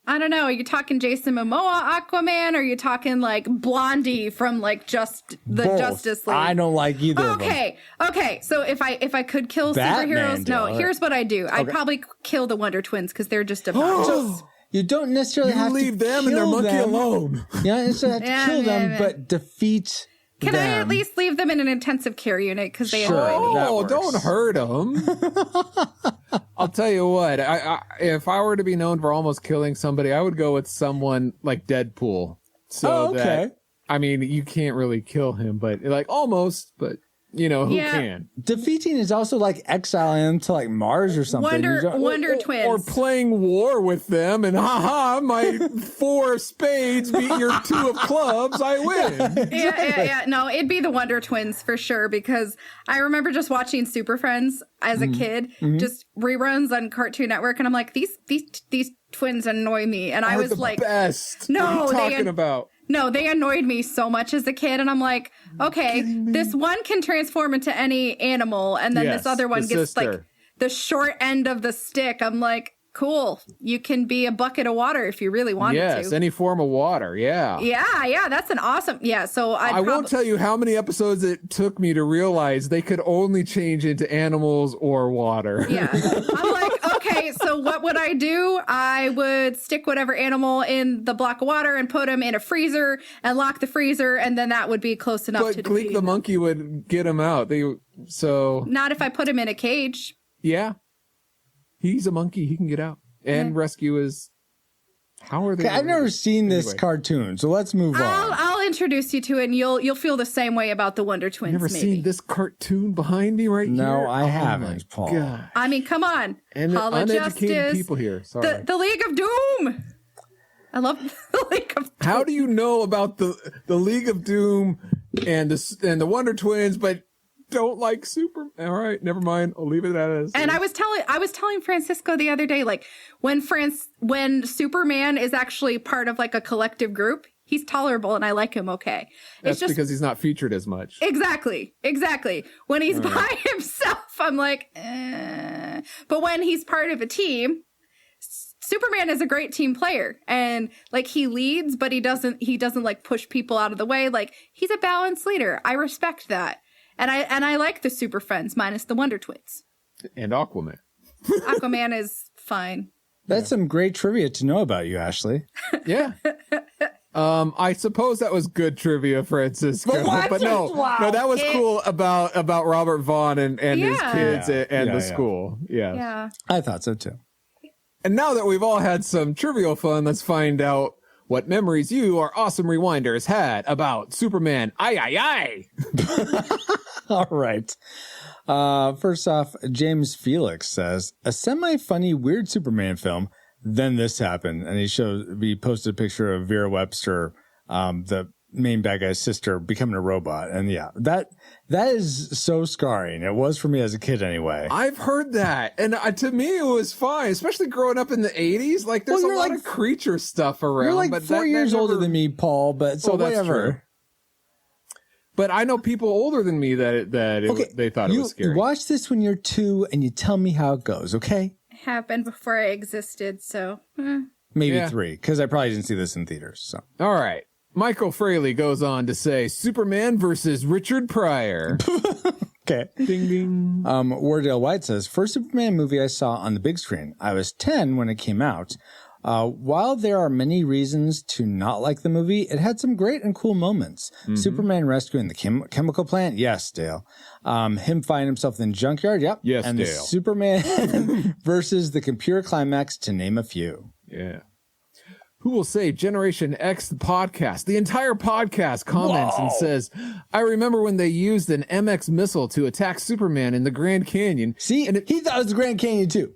[SPEAKER 3] I don't know. Are you talking Jason Momoa Aquaman? Or are you talking like Blondie from like Justice League?
[SPEAKER 2] I don't like either of them.
[SPEAKER 3] Okay. So if I could kill
[SPEAKER 2] Batman,
[SPEAKER 3] superheroes, here's what I do. I'd probably kill the Wonder Twins because they're just obnoxious.
[SPEAKER 2] You don't necessarily have to
[SPEAKER 1] leave them and their monkey alone.
[SPEAKER 2] You don't necessarily have to kill them, but defeat
[SPEAKER 3] Can
[SPEAKER 2] them.
[SPEAKER 3] I at least leave them in an intensive care unit because they annoy me?
[SPEAKER 1] Oh, don't hurt them. I'll tell you what. If I were to be known for almost killing somebody, I would go with someone like Deadpool. So that, I mean, you can't really kill him, but like almost, but you know, who can?
[SPEAKER 2] Defeating is also like exiling them to like Mars or something.
[SPEAKER 3] Wonder Twins.
[SPEAKER 1] Or playing war with them and my 4 spades beat your 2 of clubs, I win.
[SPEAKER 3] Yeah. No, it'd be the Wonder Twins for sure because I remember just watching Super Friends as a kid, just reruns on Cartoon Network, and I'm like, these twins annoy me. And I was
[SPEAKER 1] the
[SPEAKER 3] like,
[SPEAKER 1] best.
[SPEAKER 3] No,
[SPEAKER 1] what are you talking about?
[SPEAKER 3] No, they annoyed me so much as a kid, and I'm like, okay, this one can transform into any animal, and then this other one gets like the short end of the stick. I'm like, cool, you can be a bucket of water if you really wanted to.
[SPEAKER 1] Yes, any form of water, yeah.
[SPEAKER 3] Yeah, that's an awesome, so
[SPEAKER 1] I won't tell you how many episodes it took me to realize they could only change into animals or water.
[SPEAKER 3] Yeah, I'm like, okay, so what would I do? I would stick whatever animal in the block of water and put them in a freezer and lock the freezer, and then that would be close enough to defeat
[SPEAKER 1] Gleek the monkey would get him out. Not if I put him in a cage. Yeah. He's a monkey. He can get out and rescue his. How are they?
[SPEAKER 2] I've never seen this cartoon, so let's move on.
[SPEAKER 3] I'll introduce you to it, and you'll feel the same way about the Wonder Twins.
[SPEAKER 1] Never seen this cartoon behind me right here?
[SPEAKER 2] No, I haven't, Paul.
[SPEAKER 1] God.
[SPEAKER 3] I mean, come on.
[SPEAKER 1] And
[SPEAKER 3] Hall of
[SPEAKER 1] uneducated
[SPEAKER 3] Justice,
[SPEAKER 1] people here. Sorry.
[SPEAKER 3] The League of Doom. I love the League of Doom.
[SPEAKER 1] How do you know about the League of Doom and the Wonder Twins, but don't like Super? All right, never mind. I'll leave it as.
[SPEAKER 3] And I was telling Francisco the other day, like when Superman is actually part of like a collective group, he's tolerable and I like him. Okay,
[SPEAKER 1] That's because he's not featured as much.
[SPEAKER 3] Exactly. When he's by himself, I'm like, eh. But when he's part of a team, Superman is a great team player, and like he leads, but he doesn't like push people out of the way. Like he's a balanced leader. I respect that. And I like the Super Friends minus the Wonder Twins.
[SPEAKER 1] And Aquaman.
[SPEAKER 3] Aquaman is fine.
[SPEAKER 2] That's some great trivia to know about you, Ashley.
[SPEAKER 1] Yeah. I suppose that was good trivia, Francisco. But no, that was cool about Robert Vaughn and his kids and the school.
[SPEAKER 3] Yeah.
[SPEAKER 2] I thought so too.
[SPEAKER 1] And now that we've all had some trivial fun, let's find out what memories you, our awesome rewinders, had about Superman. Aye.
[SPEAKER 2] All right. First off, James Felix says, a semi-funny, weird Superman film. Then this happened. And he posted a picture of Vera Webster, the main bad guy's sister, becoming a robot. And yeah, that is so scarring. It was for me as a kid anyway.
[SPEAKER 1] I've heard that. And to me, it was fine, especially growing up in the 80s. Like, there's a lot of creature stuff around.
[SPEAKER 2] You're like
[SPEAKER 1] but
[SPEAKER 2] 4 years older than me, Paul, but so
[SPEAKER 1] that's
[SPEAKER 2] whatever.
[SPEAKER 1] True. But I know people older than me they thought it was scary.
[SPEAKER 2] You watch this when you're 2 and you tell me how it goes, okay?
[SPEAKER 3] Happened before I existed, so
[SPEAKER 2] maybe 3, because I probably didn't see this in theaters. So
[SPEAKER 1] all right. Michael Fraley goes on to say Superman versus Richard Pryor.
[SPEAKER 2] Okay.
[SPEAKER 1] Ding ding.
[SPEAKER 2] Wardale White says, first Superman movie I saw on the big screen. I was 10 when it came out. While there are many reasons to not like the movie, it had some great and cool moments. Mm-hmm. Superman rescuing the chemical plant? Yes, Dale. Him finding himself in the junkyard? Yep.
[SPEAKER 1] Yes,
[SPEAKER 2] and
[SPEAKER 1] Dale.
[SPEAKER 2] The Superman versus the computer climax, to name a few.
[SPEAKER 1] Yeah. Who will say Generation X, the podcast, the entire podcast comments and says, I remember when they used an MX missile to attack Superman in the Grand Canyon.
[SPEAKER 2] See, and he thought it was the Grand Canyon too.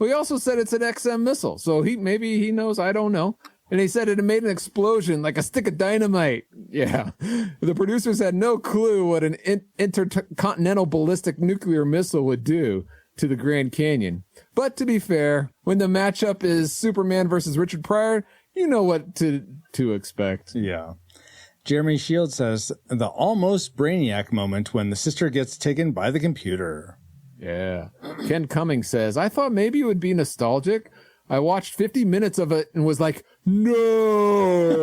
[SPEAKER 1] Well, he also said it's an XM missile, so maybe he knows, I don't know. And he said it made an explosion like a stick of dynamite. Yeah. The producers had no clue what an intercontinental ballistic nuclear missile would do to the Grand Canyon. But to be fair, when the matchup is Superman versus Richard Pryor, you know what to expect.
[SPEAKER 2] Yeah. Jeremy Shields says, the almost Brainiac moment when the sister gets taken by the computer.
[SPEAKER 1] Yeah. Ken Cummings says, I thought maybe it would be nostalgic. I watched 50 minutes of it and was like, no,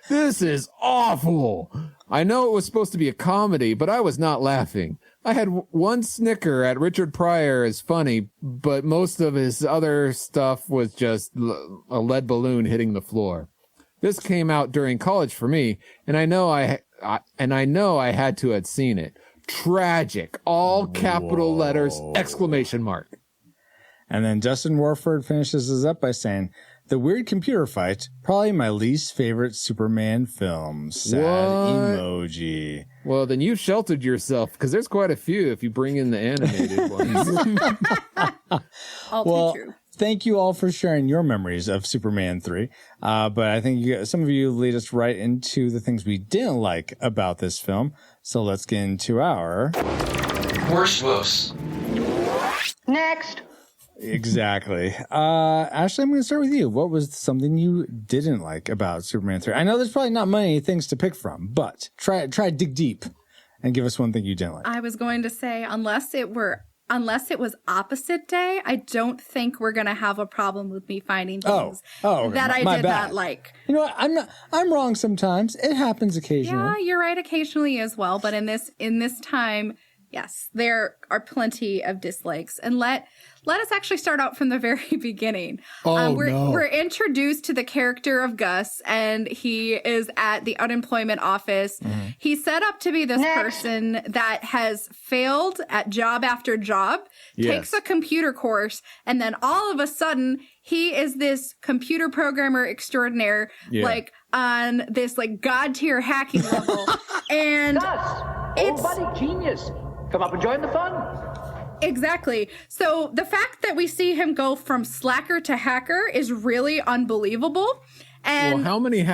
[SPEAKER 1] this is awful. I know it was supposed to be a comedy, but I was not laughing. I had one snicker at Richard Pryor as funny, but most of his other stuff was just a lead balloon hitting the floor. This came out during college for me, and I know I had to have seen it. Tragic, all capital letters, exclamation mark.
[SPEAKER 2] And then Justin Warford finishes us up by saying, the weird computer fight, probably my least favorite Superman film. Sad emoji.
[SPEAKER 1] Well, then you've sheltered yourself, because there's quite a few if you bring in the animated ones.
[SPEAKER 3] all too true.
[SPEAKER 2] Thank you all for sharing your memories of Superman 3. But I think some of you lead us right into the things we didn't like about this film. So let's get into our...
[SPEAKER 4] Worst woofs.
[SPEAKER 5] Next.
[SPEAKER 2] Exactly. Ashley, I'm going to start with you. What was something you didn't like about Superman 3? I know there's probably not many things to pick from, but try to dig deep and give us one thing you didn't like.
[SPEAKER 3] I was going to say, unless it was opposite day, I don't think we're going to have a problem with me finding things
[SPEAKER 2] okay.
[SPEAKER 3] that I did not like.
[SPEAKER 2] You know what? I'm wrong sometimes. It happens occasionally.
[SPEAKER 3] Yeah, you're right occasionally as well. But in this time, yes, there are plenty of dislikes. And let us actually start out from the very beginning. We're introduced to the character of Gus, and he is at the unemployment office. Mm-hmm. He's set up to be this person that has failed at job after job, takes a computer course, and then all of a sudden, he is this computer programmer extraordinaire, like on this like god tier hacking level. And
[SPEAKER 5] Gus, old buddy genius. Come up and join the fun.
[SPEAKER 3] Exactly. So the fact that we see him go from slacker to hacker is really unbelievable. And
[SPEAKER 1] how many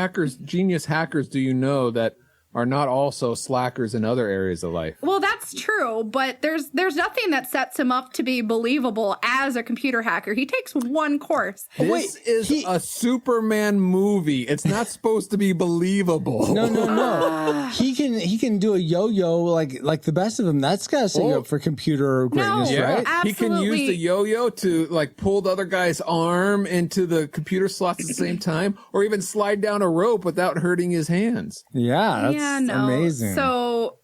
[SPEAKER 1] genius hackers do you know that are not also slackers in other areas of life?
[SPEAKER 3] Well, that's true, but there's nothing that sets him up to be believable as a computer hacker. He takes one course.
[SPEAKER 1] This is a Superman movie. It's not supposed to be believable.
[SPEAKER 2] No. He can do a yo-yo like the best of them. That's got to set you up for computer greatness, right?
[SPEAKER 3] Absolutely.
[SPEAKER 1] He can use the yo-yo to like pull the other guy's arm into the computer slots at the same time, or even slide down a rope without hurting his hands.
[SPEAKER 2] Yeah, that's amazing.
[SPEAKER 3] So,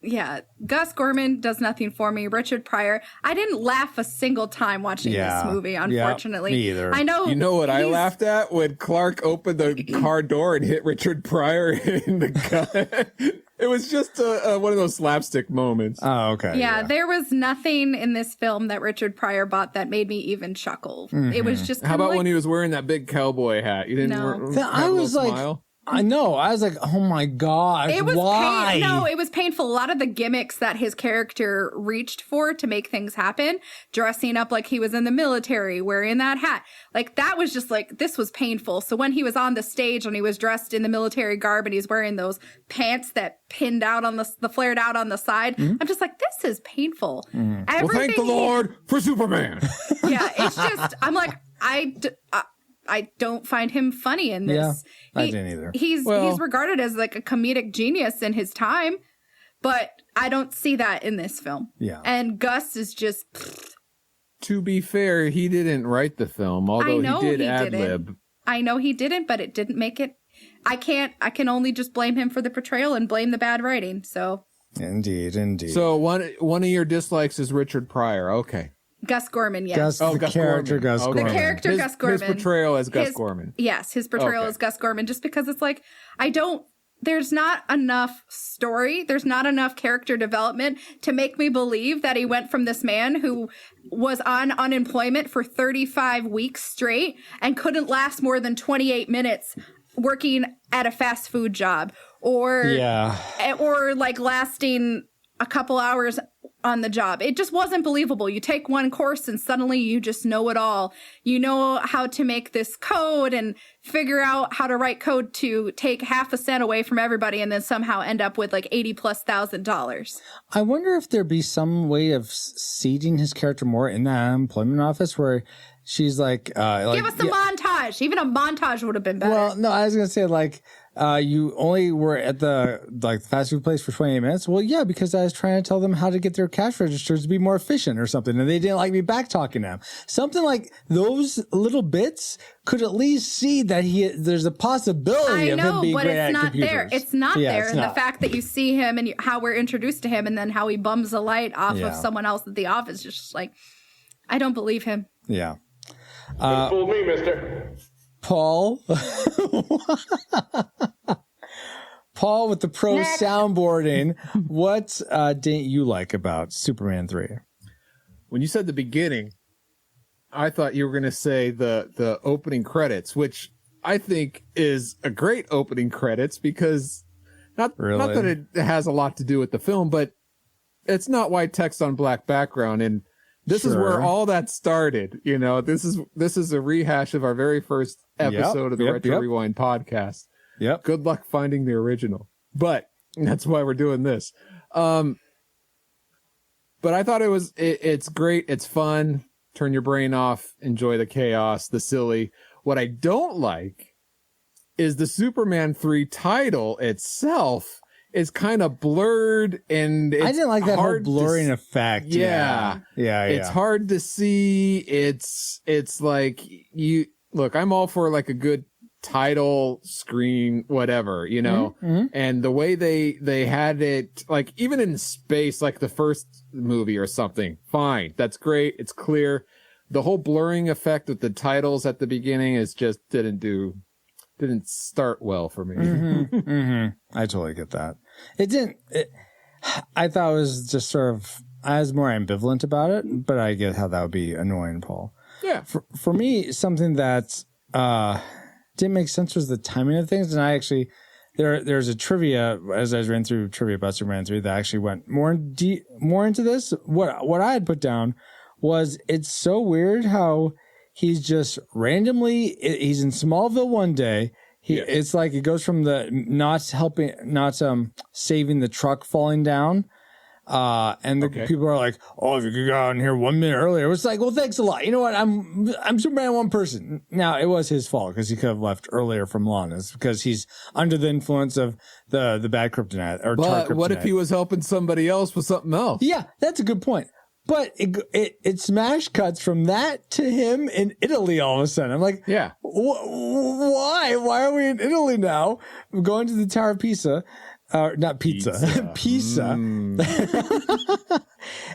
[SPEAKER 3] yeah, Gus Gorman does nothing for me. Richard Pryor, I didn't laugh a single time watching this movie, unfortunately.
[SPEAKER 2] Me either.
[SPEAKER 3] I know.
[SPEAKER 1] You know what I laughed at? When Clark opened the car door and hit Richard Pryor in the gut. It was just one of those slapstick moments.
[SPEAKER 2] Oh, okay.
[SPEAKER 3] Yeah, there was nothing in this film that Richard Pryor bought that made me even chuckle. It was just
[SPEAKER 1] How about when he was wearing that big cowboy hat? You didn't.
[SPEAKER 3] No.
[SPEAKER 2] I was like,
[SPEAKER 1] smile?
[SPEAKER 2] I know. I was like, oh my gosh,
[SPEAKER 3] it was
[SPEAKER 2] why?
[SPEAKER 3] No, it was painful. A lot of the gimmicks that his character reached for to make things happen, dressing up like he was in the military, wearing that hat, like that was just like, this was painful. So when he was on the stage and he was dressed in the military garb and he's wearing those pants that pinned out on the flared out on the side, I'm just like, this is painful.
[SPEAKER 1] Well, thank the Lord for Superman.
[SPEAKER 3] Yeah, it's just, I'm like, I don't find him funny in this.
[SPEAKER 2] Yeah, I didn't either.
[SPEAKER 3] He's regarded as like a comedic genius in his time, but I don't see that in this film.
[SPEAKER 2] Yeah.
[SPEAKER 3] And Gus is just...
[SPEAKER 1] To be fair, he didn't write the film, although he did ad-lib.
[SPEAKER 3] I know he didn't, but it didn't make it... I can only just blame him for the portrayal and blame the bad writing, so...
[SPEAKER 2] Indeed.
[SPEAKER 1] So one of your dislikes is Richard Pryor. Okay.
[SPEAKER 3] Gus Gorman, yes.
[SPEAKER 1] Gus
[SPEAKER 3] The
[SPEAKER 1] character
[SPEAKER 3] character
[SPEAKER 1] Gorman.
[SPEAKER 3] Gus Gorman.
[SPEAKER 1] His portrayal as Gus Gorman.
[SPEAKER 3] Yes, his portrayal as Gus Gorman, just because it's like, there's not enough story, there's not enough character development to make me believe that he went from this man who was on unemployment for 35 weeks straight and couldn't last more than 28 minutes working at a fast food job, or like lasting a couple hours on the job. It just wasn't believable. You take one course and suddenly you just know it all. You know how to make this code and figure out how to write code to take half a cent away from everybody and then somehow end up with like $80,000+.
[SPEAKER 2] I wonder if there'd be some way of seeding his character more in that employment office where she's like give
[SPEAKER 3] us a montage. Even a montage would have been better.
[SPEAKER 2] Well, no, I was going to say like, you only were at the fast food place for 28 minutes. Well, yeah, because I was trying to tell them how to get their cash registers to be more efficient or something, and they didn't like me back talking to them. Something like those little bits could at least see that there's a possibility of him being great at computers.
[SPEAKER 3] There. It's not there. And the fact that you see him and how we're introduced to him, and then how he bums a light off of someone else at the office, just like, I don't believe him.
[SPEAKER 2] Yeah.
[SPEAKER 8] Fool me, mister.
[SPEAKER 2] Paul with the pro soundboarding. What didn't you like about Superman 3?
[SPEAKER 1] When you said the beginning, I thought you were going to say the opening credits, which I think is a great opening credits because not that it has a lot to do with the film, but it's not white text on black background. And this is where all that started. You know, this is a rehash of our very first episode of the Retro Rewind podcast.
[SPEAKER 2] Yep.
[SPEAKER 1] Good luck finding the original, but that's why we're doing this. But I thought it's great. It's fun. Turn your brain off. Enjoy the chaos, the silly. What I don't like is the Superman 3 title itself is kind of blurred, and it's
[SPEAKER 2] I didn't like that whole
[SPEAKER 1] hard
[SPEAKER 2] blurring effect.
[SPEAKER 1] Yeah. It's hard to see. It's like look, I'm all for like a good title screen, whatever, you know, and the way they had it, like even in space, like the first movie or something, fine. That's great. It's clear. The whole blurring effect with the titles at the beginning is just didn't start well for me.
[SPEAKER 2] I totally get that. I thought it was just sort of, I was more ambivalent about it, but I get how that would be annoying, Paul.
[SPEAKER 1] Yeah.
[SPEAKER 2] For me, something that didn't make sense was the timing of things. And I actually, there's a trivia, as I was reading through trivia about Superman 3 that actually went more into this. What I had put down was, it's so weird how he's just randomly, he's in Smallville one day. It's like it goes from the not saving the truck falling down. And the people are like, oh, if you could go out in here 1 minute earlier. It's like, well, thanks a lot. You know what? I'm Superman one person. Now, it was his fault because he could have left earlier from Lana's because he's under the influence of the bad kryptonite or tar kryptonite.
[SPEAKER 1] But what if he was helping somebody else with something else?
[SPEAKER 2] Yeah, that's a good point. But it smash cuts from that to him in Italy all of a sudden. I'm like,
[SPEAKER 1] yeah,
[SPEAKER 2] why? Why are we in Italy now? I'm going to the Tower of Pisa. Not pizza. Pisa.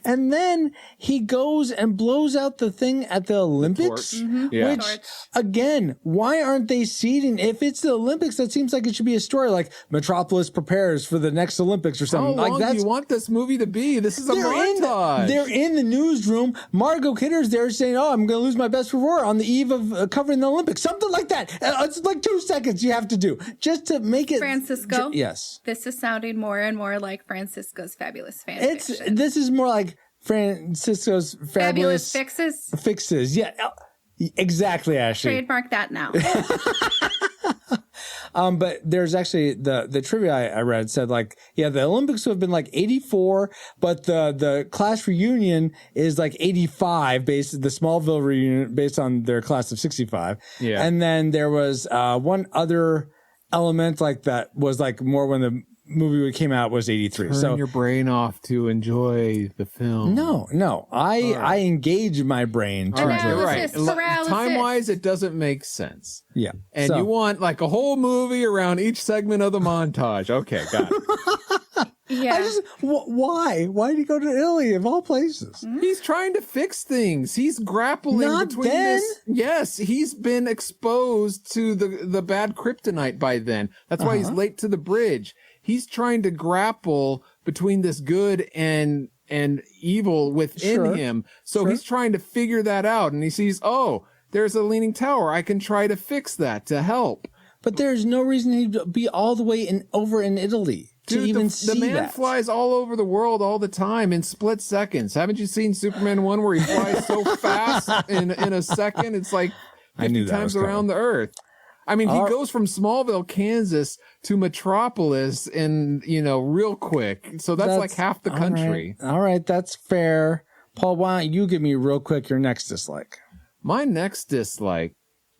[SPEAKER 2] And then he goes and blows out the thing at the Olympics,
[SPEAKER 1] Yeah.
[SPEAKER 2] which, again, why aren't they seeding? If it's the Olympics, that seems like it should be a story like Metropolis prepares for the next Olympics or
[SPEAKER 1] How
[SPEAKER 2] something.
[SPEAKER 1] long
[SPEAKER 2] Like
[SPEAKER 1] do you want this movie to be? This is a montage.
[SPEAKER 2] they're in the newsroom. Margot Kidder's there saying, "Oh, I'm going to lose my best performer on the eve of covering the Olympics." Something like that. It's like 2 seconds you have to do just to make it.
[SPEAKER 3] Francisco.
[SPEAKER 2] Yes.
[SPEAKER 3] This is sounding more and more like Francisco's fabulous fan fiction.
[SPEAKER 2] This is more like Francisco's fabulous fixes. Yeah, exactly, Ashley.
[SPEAKER 3] Trademark that now.
[SPEAKER 2] But there's actually the trivia I read said like, yeah, the Olympics would have been like 84, but the class reunion is like 85 the Smallville reunion based on their class of 65.
[SPEAKER 1] Yeah.
[SPEAKER 2] And then there was one other element like that was like more when the movie came out was 83.
[SPEAKER 1] Turn your brain off to enjoy the film.
[SPEAKER 2] No. I engage my brain. To
[SPEAKER 3] Analysis,
[SPEAKER 1] You're right.
[SPEAKER 3] paralysis.
[SPEAKER 1] Time-wise, it doesn't make sense.
[SPEAKER 2] Yeah.
[SPEAKER 1] And you want like a whole movie around each segment of the montage. Okay, got it.
[SPEAKER 3] Yeah.
[SPEAKER 2] Why? Why did he go to Italy of all places?
[SPEAKER 1] He's trying to fix things. He's grappling
[SPEAKER 2] Not
[SPEAKER 1] between
[SPEAKER 2] then.
[SPEAKER 1] this. Yes, he's been exposed to the bad kryptonite by then. That's why he's late to the bridge. He's trying to grapple between this good and evil within him. So he's trying to figure that out. And he sees, oh, there's a leaning tower. I can try to fix that to help.
[SPEAKER 2] But there's no reason he'd be all the way over in Italy to
[SPEAKER 1] Dude,
[SPEAKER 2] even
[SPEAKER 1] the
[SPEAKER 2] see
[SPEAKER 1] man
[SPEAKER 2] that.
[SPEAKER 1] flies all over the world all the time in split seconds. Haven't you seen Superman 1 where he flies so fast in a second? It's like 50 times around the earth. I mean, he goes from Smallville, Kansas to Metropolis in, real quick. So that's like half the country.
[SPEAKER 2] All right, that's fair. Paul, why don't you give me real quick your next dislike?
[SPEAKER 1] My next dislike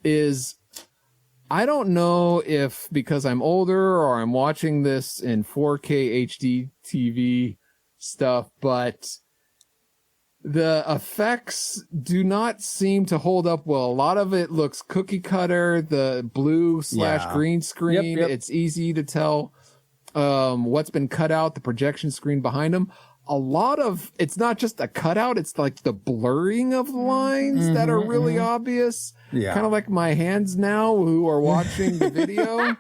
[SPEAKER 1] is, I don't know if because I'm older or I'm watching this in 4K HD TV stuff, but the effects do not seem to hold up well. A lot of it looks cookie cutter, the blue / green screen.
[SPEAKER 2] Yep.
[SPEAKER 1] It's easy to tell what's been cut out, the projection screen behind them. A lot of it's not just a cutout, it's like the blurring of lines that are really obvious.
[SPEAKER 2] Yeah.
[SPEAKER 1] Kind of like my hands now who are watching the video.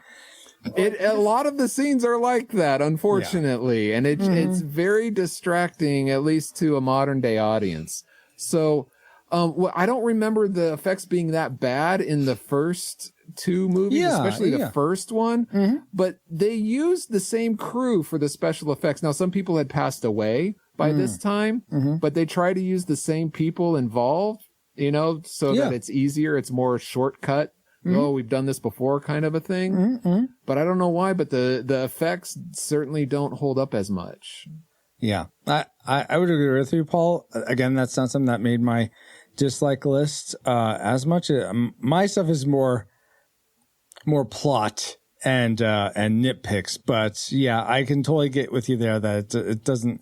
[SPEAKER 1] A lot of the scenes are like that, unfortunately, and it's very distracting, at least to a modern day audience. So, I don't remember the effects being that bad in the first two movies, especially the first one. But they used the same crew for the special effects. Now, some people had passed away by this time, but they try to use the same people involved, so that it's easier. It's more shortcut. Oh, we've done this before kind of a thing. But I don't know why, but the effects certainly don't hold up as much.
[SPEAKER 2] Yeah, I would agree with you, Paul. Again, that's not something that made my dislike list as much. My stuff is more plot and nitpicks, but yeah, I can totally get with you there that it doesn't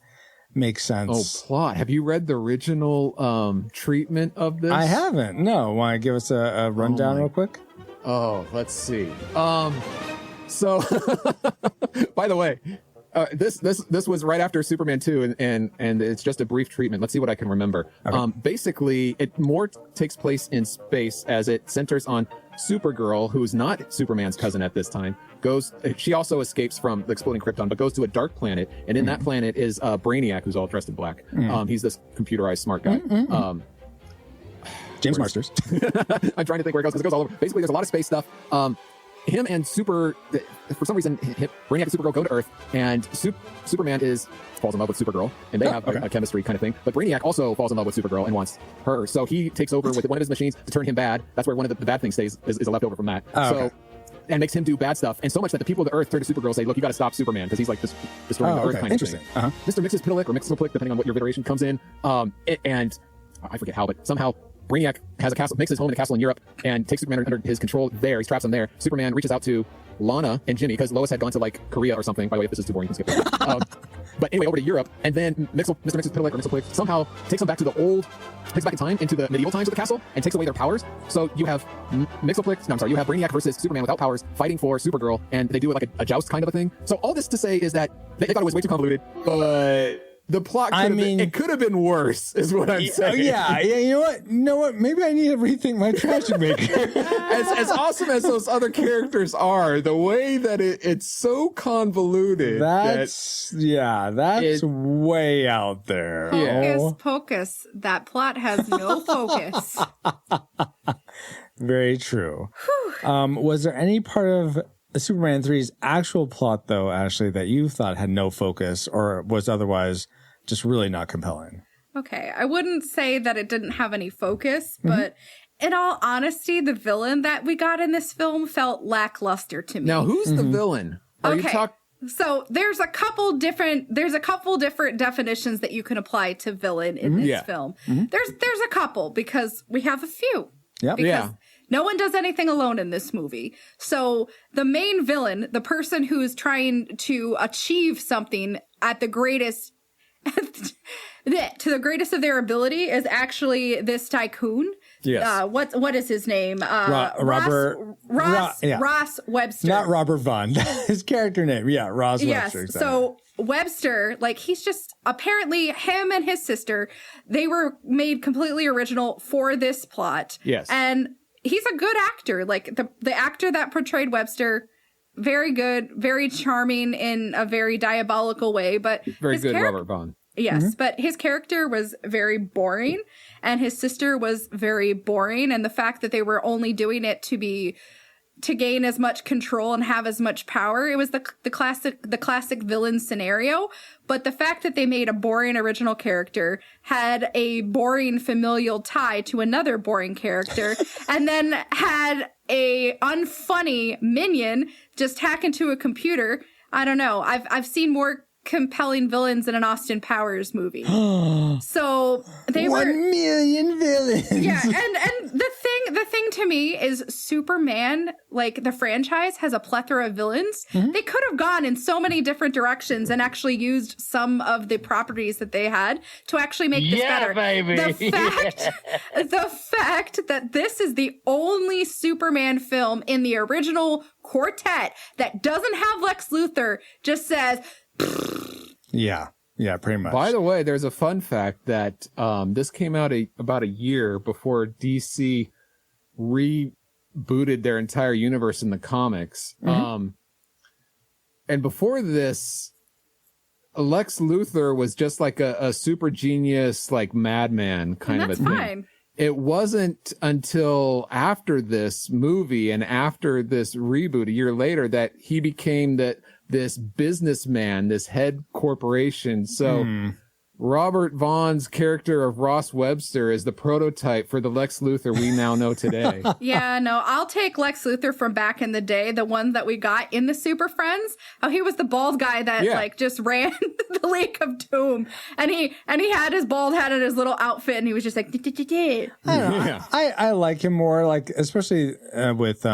[SPEAKER 2] make sense.
[SPEAKER 1] Oh, plot. Have you read the original treatment of this?
[SPEAKER 2] I haven't. No. Want to give us a rundown real quick?
[SPEAKER 1] Oh, let's see. So, by the way, this was right after Superman 2, and it's just a brief treatment. Let's see what I can remember. Okay. Basically, it more takes place in space as it centers on Supergirl, who's not Superman's cousin at this time. She also escapes from the exploding Krypton, but goes to a dark planet, and in that planet is Brainiac, who's all dressed in black. He's this computerized smart guy.
[SPEAKER 2] James Marsters.
[SPEAKER 1] I'm trying to think where it goes because it goes all over. Basically, there's a lot of space stuff. Him and for some reason, Brainiac and Supergirl go to Earth, and Superman falls in love with Supergirl, and they have a chemistry kind of thing. But Brainiac also falls in love with Supergirl and wants her, so he takes over with one of his machines to turn him bad. That's where one of the bad things is left over from that. And makes him do bad stuff, and so much that the people of the Earth turn to Supergirl and say, "Look, you got to stop Superman because he's like destroying the Earth kind of thing." Mr. Mixes-Pillick or Mixes-Pillick, depending on what your iteration comes in, and I forget how, but somehow Brainiac has a castle, makes his home in a castle in Europe, and takes Superman under his control there. He traps him there. Superman reaches out to Lana and Jimmy because Lois had gone to like Korea or something. By the way, if this is too boring, you can skip it. But anyway, over to Europe, and then Mr. Mixes-Pillick or Mixes-Pillick somehow takes them back to takes back in time into the medieval times of the castle and takes away their powers. So you have you have Brainiac versus Superman without powers fighting for Supergirl, and they do it like a joust kind of a thing. So all this to say is that they thought it was way too convoluted, but The plot
[SPEAKER 2] it
[SPEAKER 1] could have been worse, is what I'm saying.
[SPEAKER 2] Yeah. You know what? Maybe I need to rethink my tragic maker.
[SPEAKER 1] As awesome as those other characters are, the way that it's so convoluted.
[SPEAKER 2] That's way out there.
[SPEAKER 3] Focus, pocus. That plot has no focus.
[SPEAKER 2] Very true. Was there any part of Superman 3's actual plot, though, Ashley, that you thought had no focus or was otherwise just really not compelling?
[SPEAKER 3] Okay, I wouldn't say that it didn't have any focus, but in all honesty, the villain that we got in this film felt lackluster to me.
[SPEAKER 1] Now, who's the villain?
[SPEAKER 3] So there's a couple different definitions that you can apply to villain in this film. There's a couple because we have a few.
[SPEAKER 2] Yep.
[SPEAKER 3] Because no one does anything alone in this movie. So the main villain, the person who is trying to achieve something at the greatest to the greatest of their ability is actually this tycoon.
[SPEAKER 2] Yes.
[SPEAKER 3] What is his name?
[SPEAKER 2] Ross
[SPEAKER 3] Webster.
[SPEAKER 2] Not Robert Vaughn. His character name. Yeah, Ross Webster. Exactly.
[SPEAKER 3] So Webster, like, he's just apparently him and his sister, they were made completely original for this plot.
[SPEAKER 1] Yes.
[SPEAKER 3] And he's a good actor. Like the actor that portrayed Webster, very good, very charming in a very diabolical way, but
[SPEAKER 1] very good Robert Vaughn.
[SPEAKER 3] Yes, but his character was very boring and his sister was very boring. And the fact that they were only doing it to gain as much control and have as much power, it was the classic villain scenario. But the fact that they made a boring original character, had a boring familial tie to another boring character, and then had a unfunny minion just hack into a computer. I don't know. I've seen more compelling villains in an Austin Powers movie. So they
[SPEAKER 2] 1 million villains.
[SPEAKER 3] Yeah, and the thing to me is Superman, like the franchise, has a plethora of villains. They could have gone in so many different directions and actually used some of the properties that they had to actually make this better.
[SPEAKER 6] Baby.
[SPEAKER 3] The fact that this is the only Superman film in the original quartet that doesn't have Lex Luthor just says
[SPEAKER 2] Yeah, pretty much.
[SPEAKER 1] By the way, there's a fun fact that this came out about a year before DC rebooted their entire universe in the comics. And before this, Lex Luthor was just like a super genius, like madman kind of a thing. Fine. It wasn't until after this movie and after this reboot a year later that he became this businessman, this head corporation. So Robert Vaughn's character of Ross Webster is the prototype for the Lex Luthor we now know today.
[SPEAKER 3] Yeah, no, I'll take Lex Luthor from back in the day, the one that we got in the Super Friends. Oh, he was the bald guy that like just ran the Lake of Doom, and he had his bald head and his little outfit, and he was just like,
[SPEAKER 2] I like him more, like especially with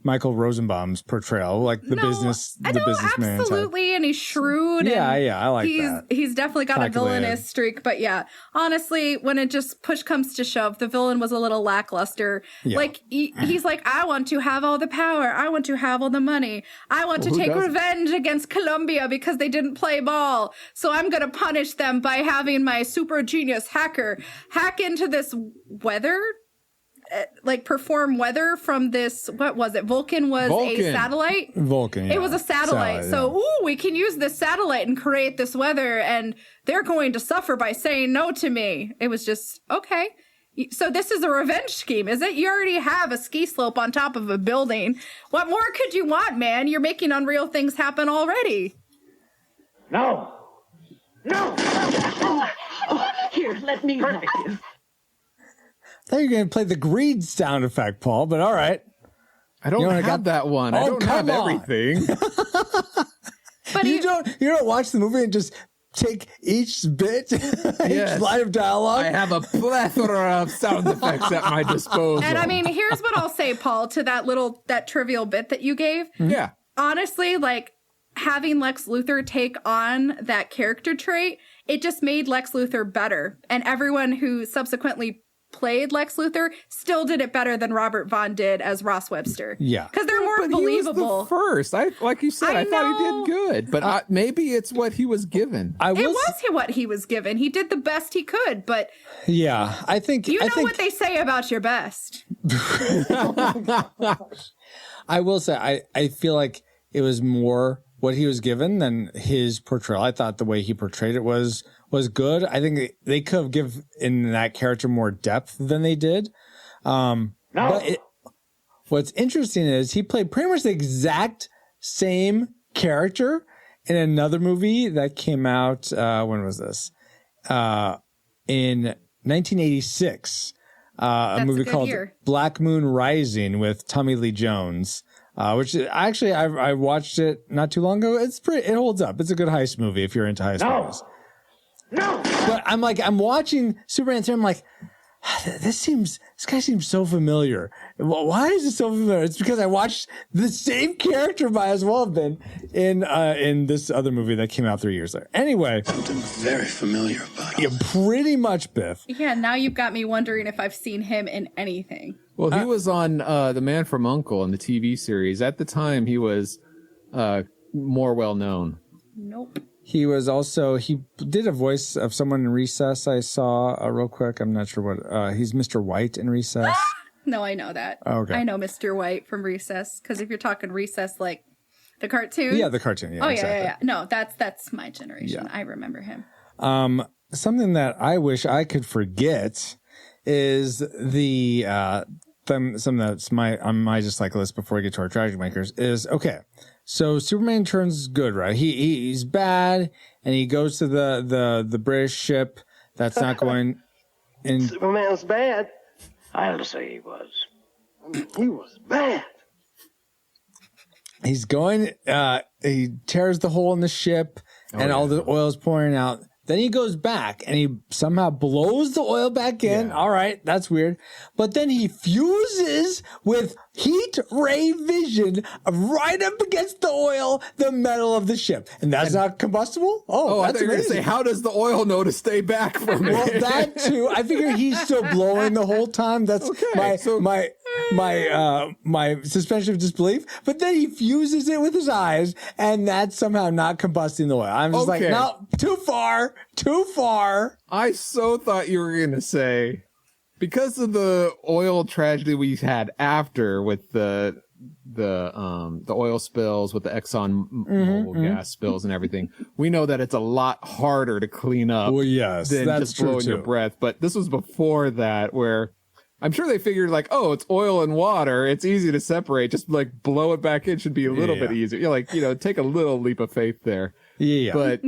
[SPEAKER 2] Michael Rosenbaum's portrayal, like the businessman.
[SPEAKER 3] Absolutely, and he's shrewd.
[SPEAKER 2] Yeah,
[SPEAKER 3] and
[SPEAKER 2] I like that.
[SPEAKER 3] He's definitely got a villainous streak, but yeah, honestly, when it just push comes to shove, the villain was a little lackluster. Yeah. Like he's like, I want to have all the power, I want to have all the money, I want to take revenge against Columbia because they didn't play ball, so I'm gonna punish them by having my super genius hacker hack into this weather. Like perform weather from this, what was it? Vulcan was a satellite?
[SPEAKER 2] Vulcan, yeah.
[SPEAKER 3] It was a satellite. So, we can use this satellite and create this weather, and they're going to suffer by saying no to me. It was just, okay. So this is a revenge scheme, is it? You already have a ski slope on top of a building. What more could you want, man? You're making unreal things happen already.
[SPEAKER 5] No.
[SPEAKER 9] Here, let me help you.
[SPEAKER 2] I thought you were going to play the greed sound effect, Paul, but all right.
[SPEAKER 1] I don't have that one. I don't have everything.
[SPEAKER 3] But
[SPEAKER 2] you don't watch the movie and just take each bit, each line of dialogue?
[SPEAKER 1] I have a plethora of sound effects at my disposal.
[SPEAKER 3] And I mean, here's what I'll say, Paul, to that trivial bit that you gave.
[SPEAKER 1] Yeah.
[SPEAKER 3] Honestly, like, having Lex Luthor take on that character trait, it just made Lex Luthor better. And everyone who subsequently played Lex Luthor still did it better than Robert Vaughn did as Ross Webster.
[SPEAKER 2] Yeah.
[SPEAKER 3] Because they're more
[SPEAKER 1] But
[SPEAKER 3] believable.
[SPEAKER 1] he was the first. Like you said, I thought he did good. But maybe it's what he was given.
[SPEAKER 3] It was what he was given. He did the best he could, but
[SPEAKER 2] yeah, I think
[SPEAKER 3] what they say about your best.
[SPEAKER 2] I will say I feel like it was more what he was given than his portrayal. I thought the way he portrayed it was good. I think they could have given in that character more depth than they did. But what's interesting is he played pretty much the exact same character in another movie that came out. When was this? In 1986. A movie called Black Moon Rising with Tommy Lee Jones. Which actually I watched it not too long ago. It holds up. It's a good heist movie if you're into heist movies.
[SPEAKER 5] No.
[SPEAKER 2] But I'm watching Superman 3. I'm like, this guy seems so familiar. Why is it so familiar? It's because I watched the same character might as well have been in this other movie that came out 3 years later. Anyway,
[SPEAKER 10] something very familiar about him.
[SPEAKER 2] Yeah, pretty much, Biff.
[SPEAKER 3] Yeah, now you've got me wondering if I've seen him in anything.
[SPEAKER 1] Well, he was on The Man from U.N.C.L.E. in the TV series. At the time, he was more well known.
[SPEAKER 3] Nope.
[SPEAKER 2] He did a voice of someone in Recess. I saw real quick. I'm not sure what. He's Mr. White in Recess.
[SPEAKER 3] No, I know that.
[SPEAKER 2] Okay.
[SPEAKER 3] I know Mr. White from Recess because if you're talking Recess, like the cartoon.
[SPEAKER 2] Yeah, the cartoon. Yeah.
[SPEAKER 3] Oh
[SPEAKER 2] exactly.
[SPEAKER 3] yeah. No, that's my generation.
[SPEAKER 2] Yeah.
[SPEAKER 3] I remember him.
[SPEAKER 2] Something that I wish I could forget is something that's on my dislike list before we get to our tragic makers is okay. So Superman turns good, right? He's bad, and he goes to the British ship that's not going in.
[SPEAKER 5] Superman's bad. I have to say he was. He was bad.
[SPEAKER 2] He's going. He tears the hole in the ship, and all the oil is pouring out. Then he goes back and he somehow blows the oil back in. Yeah. All right, that's weird. But then he fuses with heat ray vision right up against the oil, the metal of the ship. And that's not combustible? Oh, that's
[SPEAKER 1] I thought you were going to say, how does the oil know to stay back from it?
[SPEAKER 2] Well, that too. I figure he's still blowing the whole time. That's my suspension of disbelief. But then he fuses it with his eyes, and that's somehow not combusting the oil. I'm just like, no, too far.
[SPEAKER 1] I so thought you were going to say, because of the oil tragedy we had after with the oil spills, with the Exxon Mobil gas spills and everything, we know that it's a lot harder to clean up than just blowing your breath. But this was before that, where I'm sure they figured like, oh, it's oil and water. It's easy to separate. Just like blow it back in should be a little bit easier. You're like, take a little leap of faith there.
[SPEAKER 2] Yeah.
[SPEAKER 1] But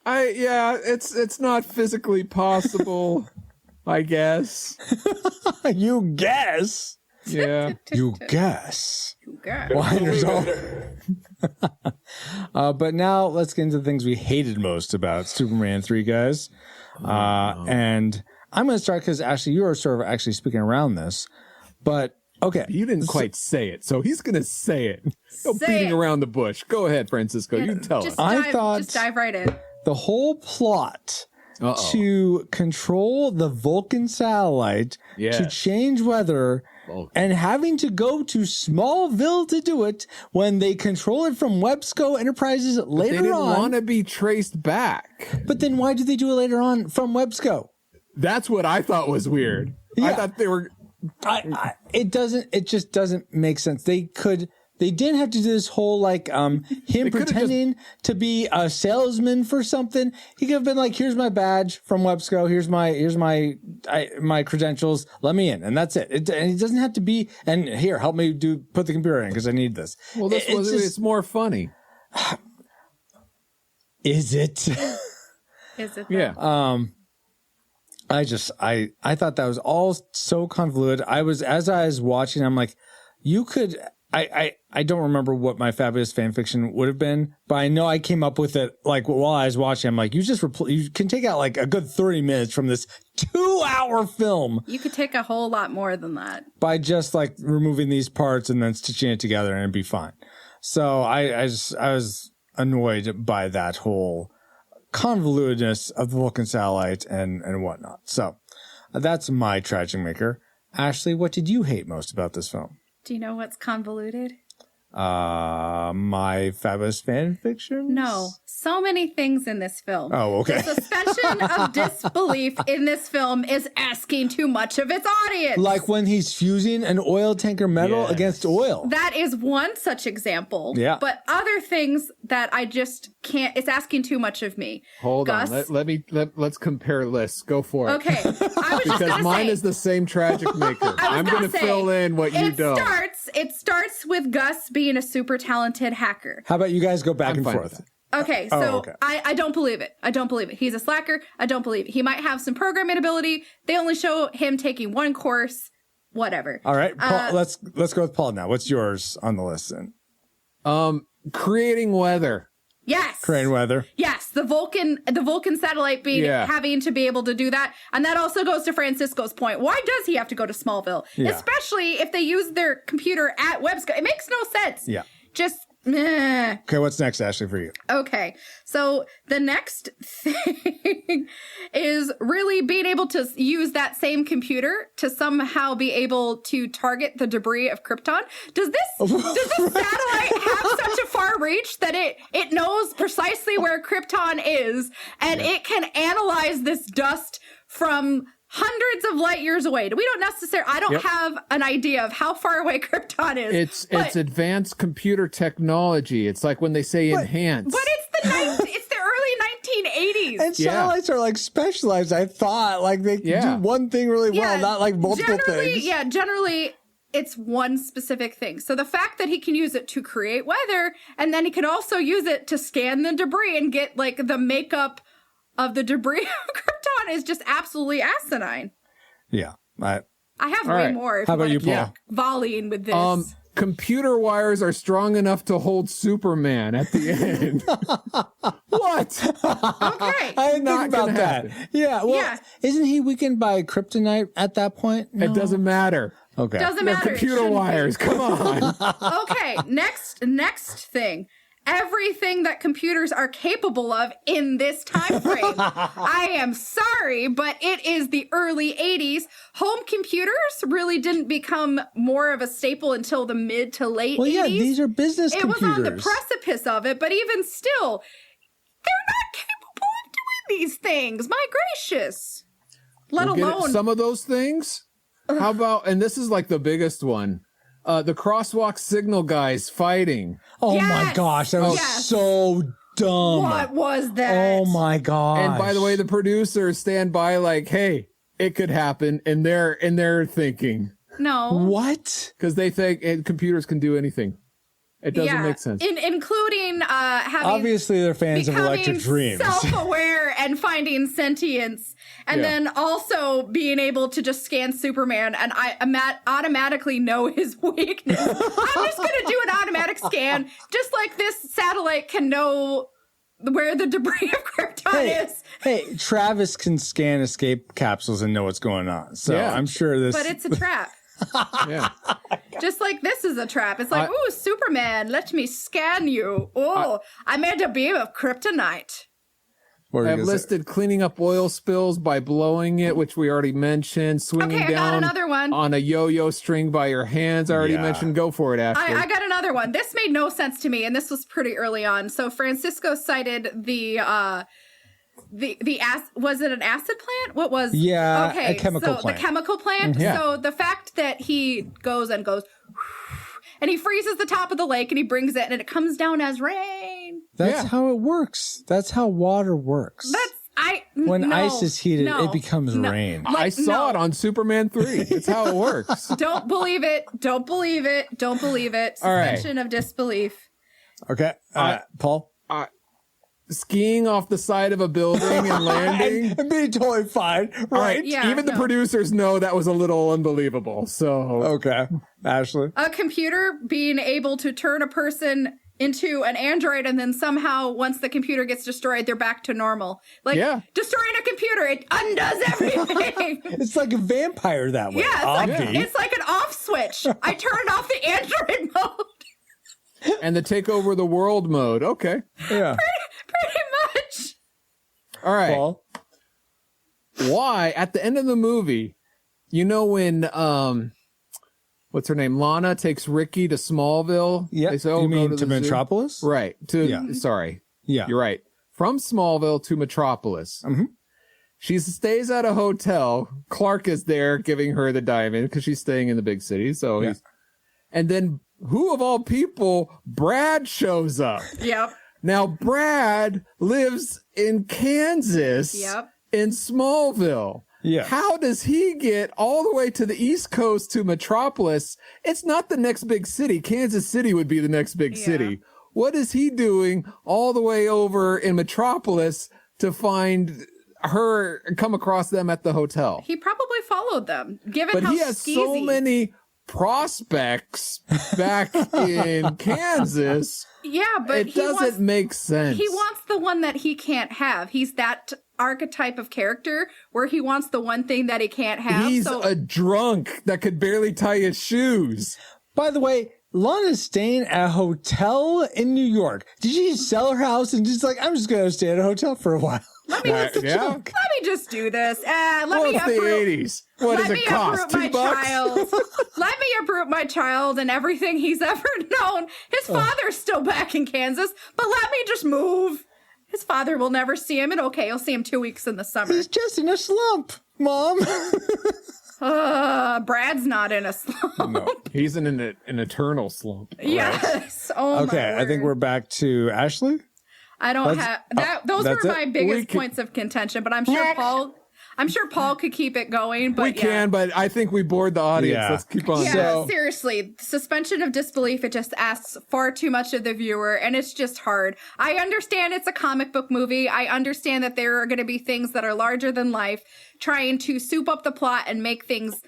[SPEAKER 1] it's not physically possible, I guess.
[SPEAKER 2] You guess?
[SPEAKER 1] Yeah.
[SPEAKER 2] You guess. But now let's get into the things we hated most about Superman 3, guys. And I'm going to start because, Ashley, you are sort of actually speaking around this. But, okay.
[SPEAKER 1] You didn't quite say it, so he's going to say it. No beating around the bush. Go ahead, Francisco. You tell us.
[SPEAKER 3] Just dive right in.
[SPEAKER 2] The whole plot to control the Vulcan satellite to change weather and having to go to Smallville to do it when they control it from Websco Enterprises later on. They didn't
[SPEAKER 1] want to be traced back.
[SPEAKER 2] But then why did they do it later on from Websco?
[SPEAKER 1] That's what I thought was weird. Yeah. I thought they were...
[SPEAKER 2] It just doesn't make sense. They didn't have to do this whole him pretending to be a salesman for something. He could have been like, "Here's my badge from Websco. Here's my credentials. Let me in," and that's it. And it doesn't have to be. And here, help me put the computer in because I need this.
[SPEAKER 1] Well, it's more funny.
[SPEAKER 2] Is it?
[SPEAKER 3] Is it?
[SPEAKER 1] Yeah.
[SPEAKER 2] I thought that was all so convoluted. As I was watching, I'm like, you could. I don't remember what my fabulous fan fiction would have been, but I know I came up with it while I was watching. I'm like, you can take out a good 30 minutes from this 2-hour film.
[SPEAKER 3] You could take a whole lot more than that
[SPEAKER 2] by just removing these parts and then stitching it together, and it'd be fine. So I was annoyed by that whole convolutedness of the Vulcan satellite and whatnot. So That's my tragic maker. Ashley, what did you hate most about this film?
[SPEAKER 3] Do you know what's convoluted?
[SPEAKER 2] My fabulous fan fiction?
[SPEAKER 3] No. So many things in this film.
[SPEAKER 2] Oh, okay.
[SPEAKER 3] The suspension of disbelief in this film is asking too much of its audience.
[SPEAKER 2] Like when he's fusing an oil tanker metal against oil.
[SPEAKER 3] That is one such example.
[SPEAKER 2] Yeah.
[SPEAKER 3] But other things that I just can't, it's asking too much of me.
[SPEAKER 1] Hold
[SPEAKER 3] Gus?
[SPEAKER 1] on. Let's compare lists. Go for it.
[SPEAKER 3] Okay. I was just
[SPEAKER 1] Because
[SPEAKER 3] gonna
[SPEAKER 1] mine
[SPEAKER 3] say,
[SPEAKER 1] is the same tragic maker. I'm going to fill in what you don't.
[SPEAKER 3] It starts with Gus being a super talented hacker.
[SPEAKER 2] How about you guys go back
[SPEAKER 1] I'm
[SPEAKER 2] and
[SPEAKER 1] fine
[SPEAKER 2] forth?
[SPEAKER 1] with it.
[SPEAKER 3] Okay, so I don't believe it. I don't believe it. He's a slacker. I don't believe it. He might have some programming ability. They only show him taking one course. Whatever.
[SPEAKER 2] All right, Paul, let's go with Paul now. What's yours on the list then?
[SPEAKER 1] Creating weather.
[SPEAKER 3] Yes.
[SPEAKER 2] Crane weather.
[SPEAKER 3] Yes, the Vulcan satellite being having to be able to do that. And that also goes to Francisco's point. Why does he have to go to Smallville?
[SPEAKER 2] Yeah.
[SPEAKER 3] Especially if they use their computer at Websco. It makes no sense.
[SPEAKER 2] Yeah.
[SPEAKER 3] Just meh.
[SPEAKER 2] Okay, what's next, Ashley, for you?
[SPEAKER 3] Okay, so the next thing is really being able to use that same computer to somehow be able to target the debris of Krypton. Does this satellite have such a far reach that it knows precisely where Krypton is, and it can analyze this dust from hundreds of light years away? We don't necessarily, I don't have an idea of how far away Krypton is.
[SPEAKER 1] It's advanced computer technology. It's like when they say enhanced.
[SPEAKER 3] But it's the early 1980s.
[SPEAKER 2] And satellites are like specialized. I thought like they do one thing really well, not like multiple things.
[SPEAKER 3] Yeah, generally it's one specific thing. So the fact that he can use it to create weather, and then he can also use it to scan the debris and get like the makeup of the debris of Krypton is just absolutely asinine.
[SPEAKER 2] Yeah.
[SPEAKER 3] I have way more.
[SPEAKER 2] How about you, Paul?
[SPEAKER 3] Volleying with this.
[SPEAKER 1] Computer wires are strong enough to hold Superman at the end. What?
[SPEAKER 3] Okay.
[SPEAKER 2] I didn't think about that. Yeah. Well, isn't he weakened by kryptonite at that point? No.
[SPEAKER 1] It doesn't matter.
[SPEAKER 2] Okay.
[SPEAKER 3] Doesn't
[SPEAKER 1] They're
[SPEAKER 3] matter.
[SPEAKER 1] computer wires. Come on.
[SPEAKER 3] Okay. Next thing. Everything that computers are capable of in this time frame. I am sorry, but it is the early 80s. Home computers really didn't become more of a staple until the mid to late 80s.
[SPEAKER 2] Well, yeah, these are business computers.
[SPEAKER 3] It was on the precipice of it, but even still, they're not capable of doing these things. My gracious. Let alone
[SPEAKER 1] some of those things. How about, and this is like the biggest one, the crosswalk signal guys fighting.
[SPEAKER 2] Oh my gosh, that was so dumb.
[SPEAKER 3] What was that?
[SPEAKER 2] Oh my gosh.
[SPEAKER 1] And by the way, the producers stand by like, hey, it could happen, and they're thinking.
[SPEAKER 3] No.
[SPEAKER 2] What?
[SPEAKER 1] Because they think computers can do anything. It doesn't make sense.
[SPEAKER 3] Including having
[SPEAKER 2] obviously they're fans of Electric Dreams.
[SPEAKER 3] Self-aware and finding sentience, and then also being able to just scan Superman, and I automatically know his weakness. I'm just gonna do an automatic scan, just like this satellite can know where the debris of Krypton is.
[SPEAKER 2] Hey, Travis can scan escape capsules and know what's going on. So I'm sure this.
[SPEAKER 3] But it's a trap.
[SPEAKER 1] Yeah.
[SPEAKER 3] Just like this is a trap. It's like, ooh, Superman, let me scan you. Oh, I made a beam of kryptonite.
[SPEAKER 1] I've listed cleaning up oil spills by blowing it, which we already mentioned. Swinging
[SPEAKER 3] I got
[SPEAKER 1] down
[SPEAKER 3] another one.
[SPEAKER 1] on a yo-yo string by your hands. I already mentioned. Go for it, Ashley.
[SPEAKER 3] I got another one. This made no sense to me, and this was pretty early on. So Francisco cited the was it an acid plant? What was
[SPEAKER 2] a chemical plant.
[SPEAKER 3] The chemical plant.
[SPEAKER 1] Yeah.
[SPEAKER 3] So the fact that he goes and he freezes the top of the lake and he brings it and it comes down as rain.
[SPEAKER 2] That's how it works. That's how water works. When ice is heated, it becomes rain.
[SPEAKER 1] I saw it on Superman 3. That's how it works.
[SPEAKER 3] Don't believe it. Don't believe it. Don't believe it. Suspension of disbelief.
[SPEAKER 2] Okay. Paul?
[SPEAKER 1] Skiing off the side of a building and landing.
[SPEAKER 2] and being totally fine. Right.
[SPEAKER 3] Yeah,
[SPEAKER 1] Even the producers know that was a little unbelievable. So
[SPEAKER 2] okay. Ashley?
[SPEAKER 3] A computer being able to turn a person into an android, and then somehow once the computer gets destroyed, they're back to normal. Like destroying a computer, it undoes everything.
[SPEAKER 2] It's like a vampire that way.
[SPEAKER 3] Yeah, it's like an off switch. I turned off the android mode.
[SPEAKER 1] And the take over the world mode. Okay.
[SPEAKER 2] Yeah.
[SPEAKER 3] Pretty much.
[SPEAKER 1] All right.
[SPEAKER 2] Paul?
[SPEAKER 1] why at the end of the movie, when what's her name, Lana takes Ricky to Smallville.
[SPEAKER 2] Yeah,
[SPEAKER 1] they say,
[SPEAKER 2] you mean to
[SPEAKER 1] the zoo."
[SPEAKER 2] Metropolis?
[SPEAKER 1] Right. Sorry.
[SPEAKER 2] Yeah,
[SPEAKER 1] You're right. From Smallville to Metropolis.
[SPEAKER 2] Mm-hmm.
[SPEAKER 1] She stays at a hotel. Clark is there giving her the diamond because she's staying in the big city. So and then who of all people, Brad shows up.
[SPEAKER 3] Yep.
[SPEAKER 1] Now Brad lives in Kansas.
[SPEAKER 3] Yep.
[SPEAKER 1] In Smallville.
[SPEAKER 2] Yeah.
[SPEAKER 1] How does he get all the way to the East Coast to Metropolis? It's not the next big city. Kansas City would be the next big city. What is he doing all the way over in Metropolis to find her, come across them at the hotel?
[SPEAKER 3] He probably followed them, given
[SPEAKER 1] But
[SPEAKER 3] how
[SPEAKER 1] he has
[SPEAKER 3] skeezy.
[SPEAKER 1] so many prospects back in Kansas.
[SPEAKER 3] Yeah, but
[SPEAKER 1] it doesn't make sense.
[SPEAKER 3] He wants the one that he can't have. He's that archetype of character where he wants the one thing that he can't have.
[SPEAKER 1] He's a drunk that could barely tie his shoes.
[SPEAKER 2] By the way, Lana's staying at a hotel in New York. Did she just sell her house and just like, I'm just going to stay at a hotel for a while?
[SPEAKER 3] Let me just do this. Let me
[SPEAKER 1] it's the
[SPEAKER 3] uproot.
[SPEAKER 1] 80s. What does it cost? $2?
[SPEAKER 3] Child. Let me uproot my child and everything he's ever known. His father's still back in Kansas, but let me just move. His father will never see him, and he'll see him 2 weeks in the summer.
[SPEAKER 2] He's just in a slump, Mom.
[SPEAKER 3] Brad's not in a slump.
[SPEAKER 1] No, he's in an eternal slump.
[SPEAKER 3] Yes. Oh,
[SPEAKER 2] okay, I think we're back to Ashley.
[SPEAKER 3] I don't have that. Those were my biggest points of contention, but I'm sure Paul could keep it going. But
[SPEAKER 1] we can, but I think we bored the audience.
[SPEAKER 2] Yeah.
[SPEAKER 1] Let's keep on.
[SPEAKER 3] Yeah, seriously, suspension of disbelief. It just asks far too much of the viewer, and it's just hard. I understand it's a comic book movie. I understand that there are going to be things that are larger than life, trying to soup up the plot and make things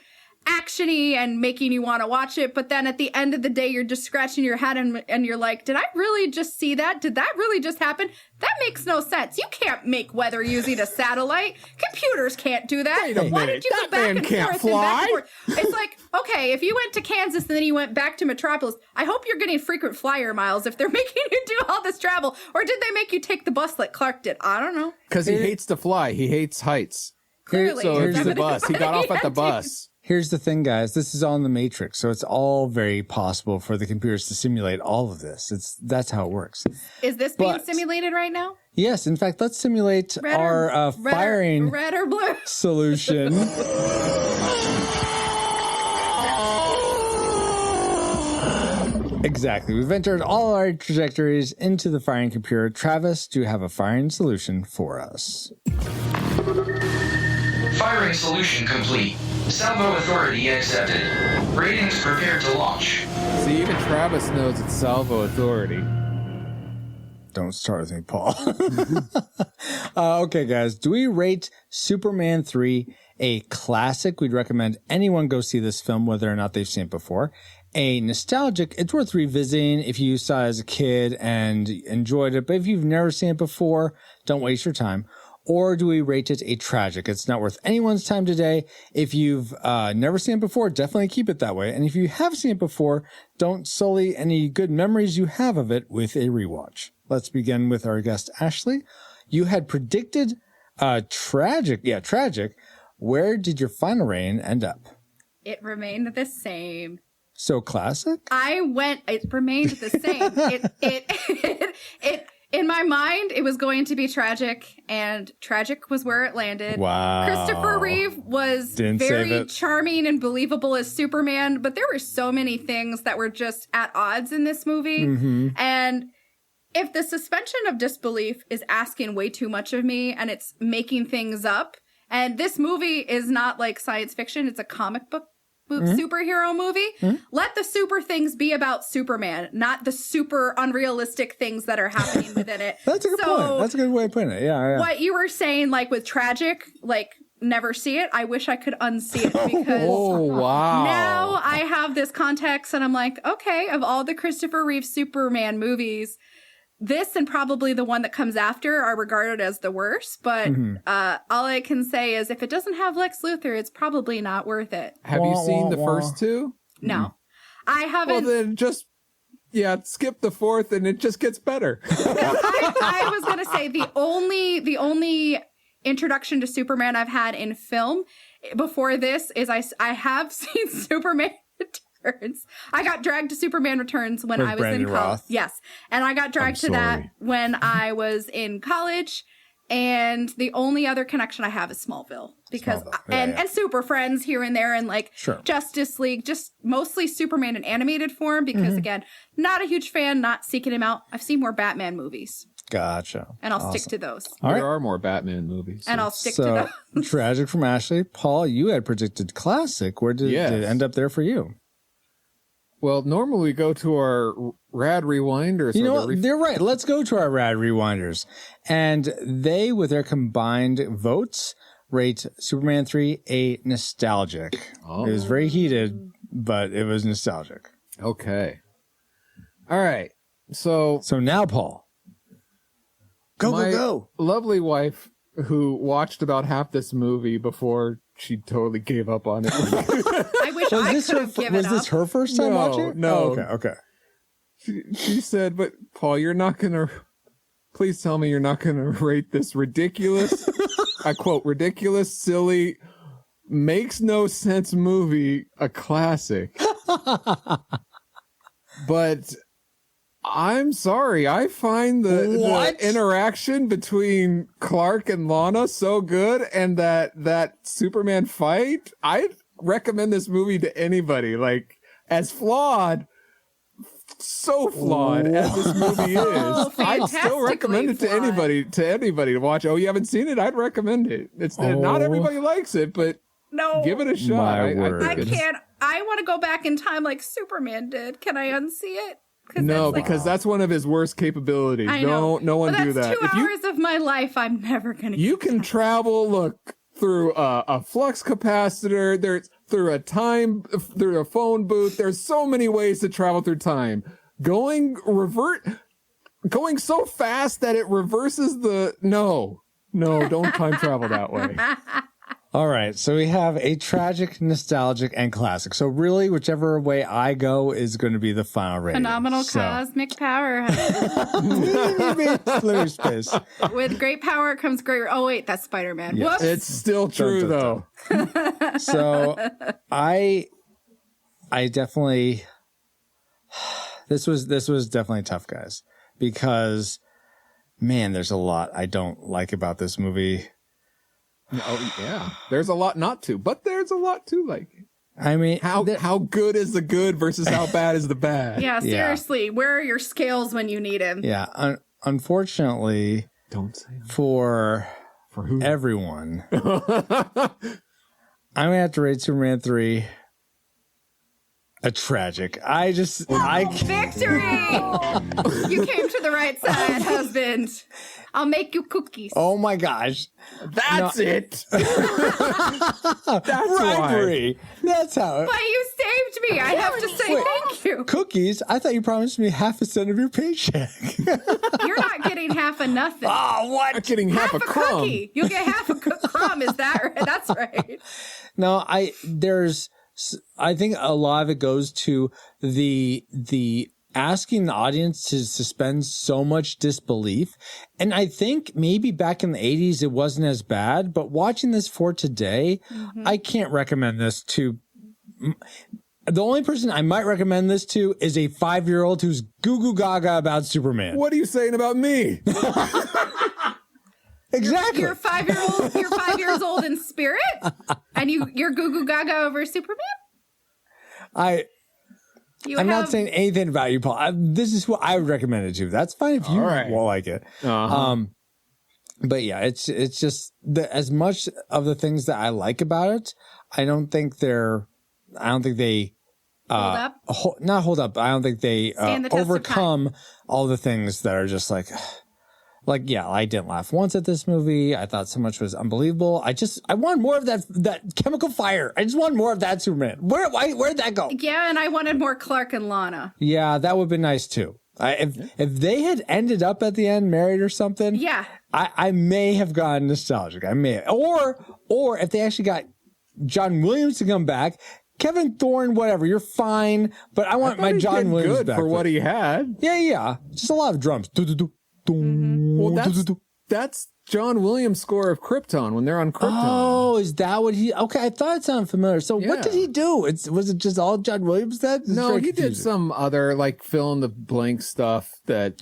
[SPEAKER 3] actiony and making you want to watch it, but then at the end of the day you're just scratching your head and you're like, did I really just see that? Did that really just happen? That makes no sense. You can't make weather using a satellite. Computers can't do that.
[SPEAKER 1] Wait a
[SPEAKER 3] Why
[SPEAKER 1] minute.
[SPEAKER 3] did you go
[SPEAKER 1] That
[SPEAKER 3] back
[SPEAKER 1] man
[SPEAKER 3] and
[SPEAKER 1] can't
[SPEAKER 3] forth and back and
[SPEAKER 1] fly.
[SPEAKER 3] forth? It's like, okay, if you went to Kansas and then you went back to Metropolis, I hope you're getting frequent flyer miles if they're making you do all this travel. Or did they make you take the bus like Clark did? I don't know.
[SPEAKER 1] Because he hates to fly. He hates heights.
[SPEAKER 3] Clearly.
[SPEAKER 1] So
[SPEAKER 3] Is
[SPEAKER 1] it's
[SPEAKER 3] that
[SPEAKER 1] the
[SPEAKER 3] what
[SPEAKER 1] bus. He got off at the bus.
[SPEAKER 2] Here's the thing, guys. This is all in the Matrix, so it's all very possible for the computers to simulate all of this. That's how it works.
[SPEAKER 3] Is this being simulated right now?
[SPEAKER 2] Yes. In fact, let's simulate our firing
[SPEAKER 3] red or blue
[SPEAKER 2] solution. Exactly. We've entered all our trajectories into the firing computer. Travis, do you have a firing solution for us?
[SPEAKER 4] Firing solution complete. Salvo authority accepted. Ratings prepared to launch.
[SPEAKER 1] See, even Travis knows it's salvo authority.
[SPEAKER 2] Don't start with me, Paul. Okay, guys. Do we rate Superman 3 a classic? We'd recommend anyone go see this film, whether or not they've seen it before. A nostalgic, it's worth revisiting if you saw it as a kid and enjoyed it. But if you've never seen it before, don't waste your time. Or do we rate it a tragic? It's not worth anyone's time today. If you've never seen it before, definitely keep it that way. And if you have seen it before, don't sully any good memories you have of it with a rewatch. Let's begin with our guest, Ashley. You had predicted tragic. Yeah, tragic. Where did your final rating end up?
[SPEAKER 3] It remained the same.
[SPEAKER 2] So classic?
[SPEAKER 3] It remained the same. It in my mind, it was going to be tragic, and tragic was where it landed.
[SPEAKER 2] Wow.
[SPEAKER 3] Christopher Reeve was very charming and believable as Superman, but there were so many things that were just at odds in this movie.
[SPEAKER 2] Mm-hmm.
[SPEAKER 3] And if the suspension of disbelief is asking way too much of me and it's making things up, and this movie is not like science fiction, it's a comic book superhero movie. Let the super things be about Superman, not the super unrealistic things that are happening within it.
[SPEAKER 2] That's a good point. That's a good way of putting it. Yeah.
[SPEAKER 3] What you were saying, like with tragic, like never see it. I wish I could unsee it because now I have this context and I'm like, okay, of all the Christopher Reeve Superman movies, this and probably the one that comes after are regarded as the worst, but all I can say is if it doesn't have Lex Luthor, it's probably not worth it.
[SPEAKER 1] Have you seen the first two?
[SPEAKER 3] No. I haven't.
[SPEAKER 1] Well, then just, skip the fourth and it just gets better.
[SPEAKER 3] I was going to say the only introduction to Superman I've had in film before this is I have seen Superman Returns. I got dragged to Superman Returns when I was in college. Yes. And I got dragged to that when I was in college. And the only other connection I have is Smallville because and Super Friends here and there and like Justice League, just mostly Superman in animated form because again, not a huge fan, not seeking him out. I've seen more Batman movies.
[SPEAKER 2] Gotcha.
[SPEAKER 3] And I'll stick to those.
[SPEAKER 1] There are more Batman movies.
[SPEAKER 3] And I'll stick to those.
[SPEAKER 2] Tragic from Ashley. Paul, you had predicted classic. Where did it end up there for you?
[SPEAKER 1] Well, normally we go to our Rad Rewinders.
[SPEAKER 2] You know what? They're right. Let's go to our Rad Rewinders. And they, with their combined votes, rate Superman 3 a nostalgic. It was very heated, but it was nostalgic.
[SPEAKER 1] Okay. All right. So
[SPEAKER 2] now, Paul. Go.
[SPEAKER 1] Lovely wife who watched about half this movie before she totally gave up on it.
[SPEAKER 3] I wish I could have given up.
[SPEAKER 2] Was this her first time watching?
[SPEAKER 1] No.
[SPEAKER 2] Oh, okay.
[SPEAKER 1] She said, but Paul, you're not going to, please tell me you're not going to rate this ridiculous, I quote, ridiculous, silly, makes no sense movie a classic. But I'm sorry. I find the interaction between Clark and Lana so good, and that Superman fight. I recommend this movie to anybody. Like, as flawed, so flawed as this movie is, I still recommend it to anybody to watch. Oh, you haven't seen it? I'd recommend it. It's not everybody likes it, but give it a shot. I
[SPEAKER 3] can't. I want to go back in time like Superman did. Can I unsee it?
[SPEAKER 1] No, because that's one of his worst capabilities.
[SPEAKER 3] I know.
[SPEAKER 1] No one do that.
[SPEAKER 3] 2 hours of my life I'm never going to.
[SPEAKER 1] You can travel, through a flux capacitor. There's through a phone booth. There's so many ways to travel through time. Going so fast that it reverses the no, don't time travel that way.
[SPEAKER 2] All right, so we have a tragic, nostalgic, and classic. So really, whichever way I go is going to be the final rating.
[SPEAKER 3] Phenomenal cosmic power.
[SPEAKER 2] Space.
[SPEAKER 3] With great power comes great... Oh, wait, that's Spider-Man.
[SPEAKER 1] Yes.
[SPEAKER 3] Whoops.
[SPEAKER 1] It's still true, though.
[SPEAKER 2] So I definitely... This was definitely tough, guys. Because, man, there's a lot I don't like about this movie.
[SPEAKER 1] Oh yeah, there's a lot not to, but there's a lot to like.
[SPEAKER 2] I mean,
[SPEAKER 1] how good is the good versus how bad is the bad?
[SPEAKER 3] Yeah, seriously, where are your scales when you need him?
[SPEAKER 2] Yeah, unfortunately,
[SPEAKER 1] don't say that.
[SPEAKER 2] For who? Everyone. I'm gonna have to rate Superman 3 a tragic.
[SPEAKER 3] Victory! You came to the right side, husband. I'll make you cookies.
[SPEAKER 2] Oh my gosh.
[SPEAKER 1] That's it.
[SPEAKER 2] That's bribery. That's how it.
[SPEAKER 3] But you saved me. I have to say thank you.
[SPEAKER 2] Cookies? I thought you promised me half a cent of your paycheck.
[SPEAKER 3] You're not getting half of nothing.
[SPEAKER 2] Oh, what?
[SPEAKER 1] I'm getting half a crumb.
[SPEAKER 3] Cookie. You'll get half a crumb. Is that right? That's right.
[SPEAKER 2] No, I think a lot of it goes to the asking the audience to suspend so much disbelief. And I think maybe back in the 80s, it wasn't as bad, but watching this for today, I can't recommend this to. The only person I might recommend this to is a 5-year-old who's goo goo gaga about Superman.
[SPEAKER 1] What are you saying about me?
[SPEAKER 2] Exactly.
[SPEAKER 3] You're 5-year-old. You're 5 years old in spirit, and you're goo goo gaga over Superman.
[SPEAKER 2] I'm not saying anything about you, Paul. This is what I would recommend it to. That's fine if you won't like it. But yeah, it's just as much of the things that I like about it. I don't think they
[SPEAKER 3] hold up.
[SPEAKER 2] Not hold up. I don't think they overcome all the things that are just like, yeah, I didn't laugh once at this movie. I thought so much was unbelievable. I want more of that chemical fire. I just want more of that Superman. Where'd that go?
[SPEAKER 3] Yeah, and I wanted more Clark and Lana.
[SPEAKER 2] Yeah, that would have been nice too. If they had ended up at the end married or something,
[SPEAKER 3] yeah,
[SPEAKER 2] I may have gotten nostalgic. I may have. Or if they actually got John Williams to come back, Kevin Thorne, whatever, you're fine. But I want my John Williams
[SPEAKER 1] good
[SPEAKER 2] back
[SPEAKER 1] for what he had.
[SPEAKER 2] Yeah, just a lot of drums.
[SPEAKER 1] Well, That's John Williams' score of Krypton when they're on Krypton.
[SPEAKER 2] Oh, is that what he? Okay, I thought it sounded familiar. So what did he do? Was it just all John Williams then?
[SPEAKER 1] No, he did some other like fill in the blank stuff that,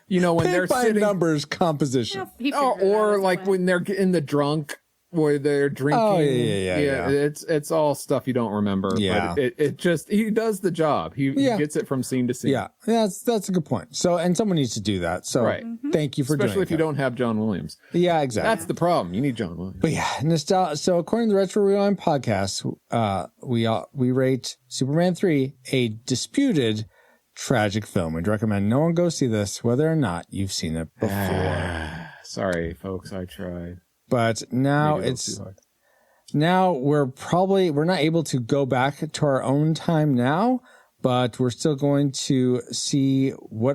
[SPEAKER 1] you know, when they're
[SPEAKER 2] by
[SPEAKER 1] sitting
[SPEAKER 2] numbers composition.
[SPEAKER 1] or like when they're in the drunk where they're drinking.
[SPEAKER 2] Oh, yeah.
[SPEAKER 1] It's all stuff you don't remember.
[SPEAKER 2] Yeah.
[SPEAKER 1] But it just, he does the job. He gets it from scene to scene.
[SPEAKER 2] Yeah, that's a good point. So, and someone needs to do that. So, thank you for doing
[SPEAKER 1] especially if you don't have John Williams.
[SPEAKER 2] Yeah, exactly.
[SPEAKER 1] That's the problem. You need John Williams.
[SPEAKER 2] But yeah, nostalgia. So, according to the Retro Rewind podcast, we rate Superman 3 a disputed tragic film. We'd recommend no one go see this, whether or not you've seen it before.
[SPEAKER 1] Sorry, folks. I tried.
[SPEAKER 2] But now we're not able to go back to our own time now, but we're still going to see we're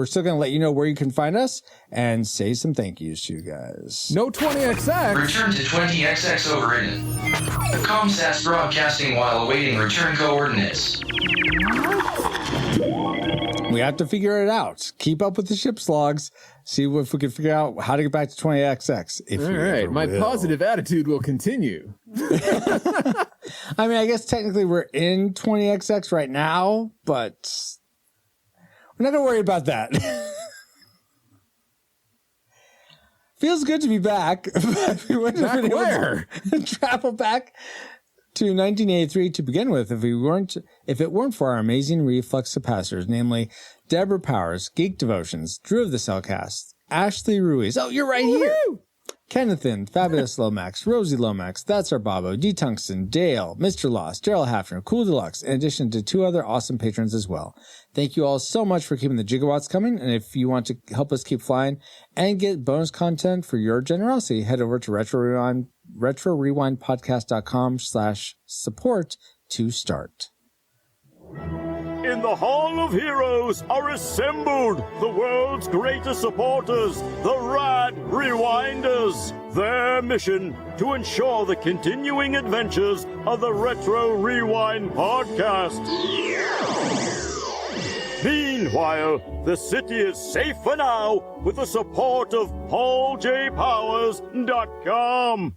[SPEAKER 2] still going to let you know where you can find us and say some thank yous to you guys.
[SPEAKER 1] No 20XX.
[SPEAKER 4] Return to 20XX overridden. Comsats broadcasting while awaiting return coordinates.
[SPEAKER 2] We have to figure it out. Keep up with the ship's logs. See if we can figure out how to get back to 20XX.
[SPEAKER 1] All right. My positive attitude will continue.
[SPEAKER 2] I mean, I guess technically we're in 20XX right now, but we're not going to worry about that. Feels good to be back. We wouldn't have been able to travel back to 1983 to begin with if it weren't for our amazing reflux capacitors, namely Deborah Powers, Geek Devotions, Drew of the Cellcast, Ashley Ruiz. Oh, you're right here. Kennethan, Fabulous Lomax, Rosie Lomax, That's Our Bobo, D. Tungsten, Dale, Mr. Lost, Daryl Hafner, Cool Deluxe, in addition to 2 other awesome patrons as well. Thank you all so much for keeping the gigawatts coming. And if you want to help us keep flying and get bonus content for your generosity, head over to retrorewindpodcast.com/support to start.
[SPEAKER 5] In the Hall of Heroes are assembled the world's greatest supporters, the Rad Rewinders. Their mission to ensure the continuing adventures of the Retro Rewind podcast. Meanwhile, the city is safe for now with the support of PaulJPowers.com.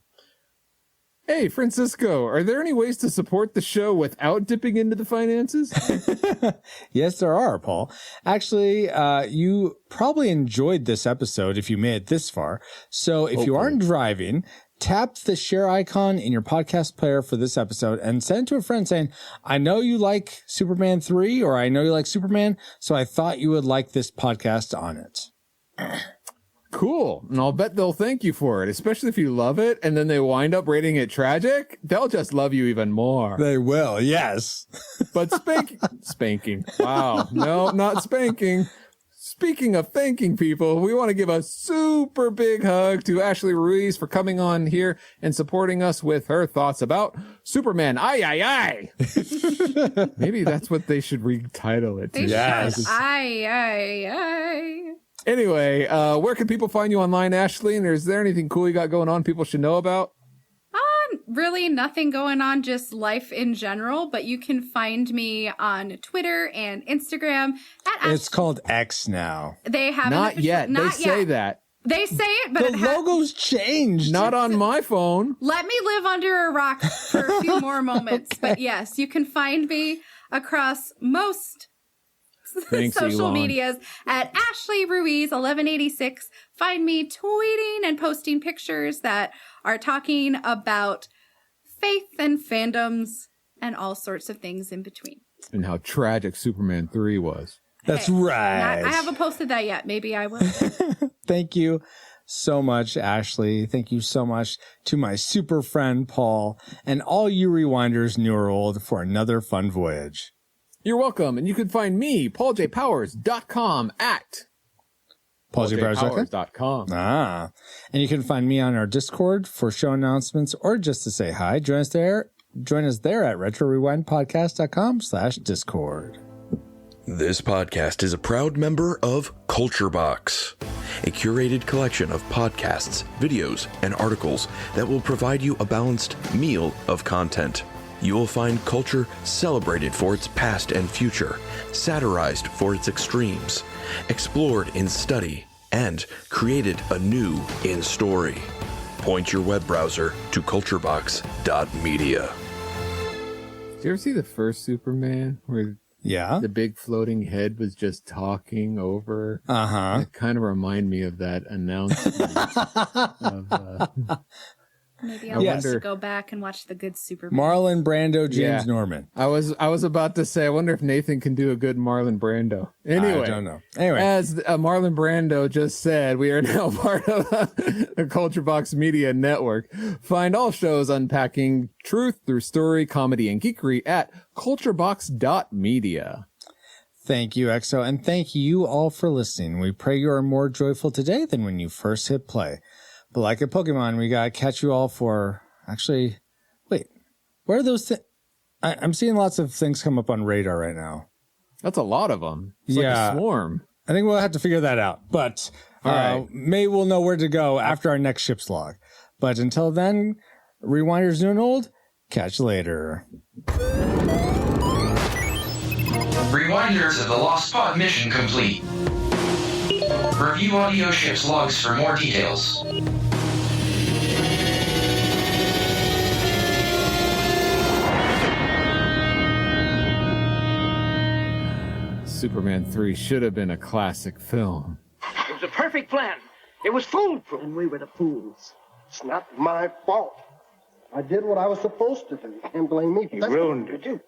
[SPEAKER 1] Hey, Francisco, are there any ways to support the show without dipping into the finances?
[SPEAKER 2] Yes, there are, Paul. Actually, you probably enjoyed this episode if you made it this far. So if you aren't driving, tap the share icon in your podcast player for this episode and send it to a friend saying, I know you like Superman 3 or I know you like Superman, so I thought you would like this podcast on it.
[SPEAKER 1] Cool. And I'll bet they'll thank you for it, especially if you love it and then they wind up rating it tragic. They'll just love you even more.
[SPEAKER 2] They will, yes.
[SPEAKER 1] But spanking. Wow. No, not spanking. Speaking of thanking people, we want to give a super big hug to Ashley Ruiz for coming on here and supporting us with her thoughts about Superman. Aye. Maybe that's what they should retitle it to.
[SPEAKER 2] Yes.
[SPEAKER 3] Aye.
[SPEAKER 1] Anyway, where can people find you online, Ashley? And is there anything cool you got going on people should know about?
[SPEAKER 3] Really nothing going on, just life in general, but you can find me on Twitter and Instagram at
[SPEAKER 2] It's called X now.
[SPEAKER 3] They haven't
[SPEAKER 1] Not yet. They say that.
[SPEAKER 3] They say it, but
[SPEAKER 2] the logo's changed.
[SPEAKER 1] Not on my phone.
[SPEAKER 3] Let me live under a rock for a few more moments. But yes, you can find me across most social medias at Ashley Ruiz 1186. Find me tweeting and posting pictures that are talking about faith and fandoms and all sorts of things in between.
[SPEAKER 1] And how tragic Superman 3 was.
[SPEAKER 2] That's right.
[SPEAKER 3] I haven't posted that yet. Maybe I will.
[SPEAKER 2] Thank you so much, Ashley. Thank you so much to my super friend, Paul, and all you rewinders, new or old, for another fun voyage.
[SPEAKER 1] You're welcome. And you can find me, PaulJPowers.com at PaulJPowers.com.
[SPEAKER 2] And you can find me on our Discord for show announcements or just to say hi. Join us there at RetroRewindPodcast.com/Discord.
[SPEAKER 11] This podcast is a proud member of Culture Box, a curated collection of podcasts, videos, and articles that will provide you a balanced meal of content. You will find culture celebrated for its past and future, satirized for its extremes, explored in study, and created a new in-story. Point your web browser to culturebox.media.
[SPEAKER 1] Did you ever see the first Superman where the big floating head was just talking over?
[SPEAKER 2] Uh-huh.
[SPEAKER 1] It kind of remind me of that announcement.
[SPEAKER 3] Maybe I'll have to go back and watch the good Superman.
[SPEAKER 2] Marlon Brando, James Norman.
[SPEAKER 1] I was about to say, I wonder if Nathan can do a good Marlon Brando. Anyway,
[SPEAKER 2] I don't know. Anyway,
[SPEAKER 1] as Marlon Brando just said, we are now part of the Culture Box Media Network. Find all shows unpacking truth through story, comedy, and geekery at culturebox.media.
[SPEAKER 2] Thank you, EXO, and thank you all for listening. We pray you are more joyful today than when you first hit play. But like a Pokemon, we gotta catch you all for... Actually, wait. Where are those things? I'm seeing lots of things come up on radar right now.
[SPEAKER 1] That's a lot of them. It's like a swarm.
[SPEAKER 2] I think we'll have to figure that out. But maybe we'll know where to go after our next ship's log. But until then, Rewinders new and old, catch you later.
[SPEAKER 4] Rewinders of the Lost Pod mission complete. Review audio ship's logs for more details.
[SPEAKER 1] Superman 3 should have been a classic film.
[SPEAKER 8] It was a perfect plan. It was foolproof.
[SPEAKER 9] And we were the fools.
[SPEAKER 12] It's not my fault. I did what I was supposed to do. You can't blame me.
[SPEAKER 8] You ruined it.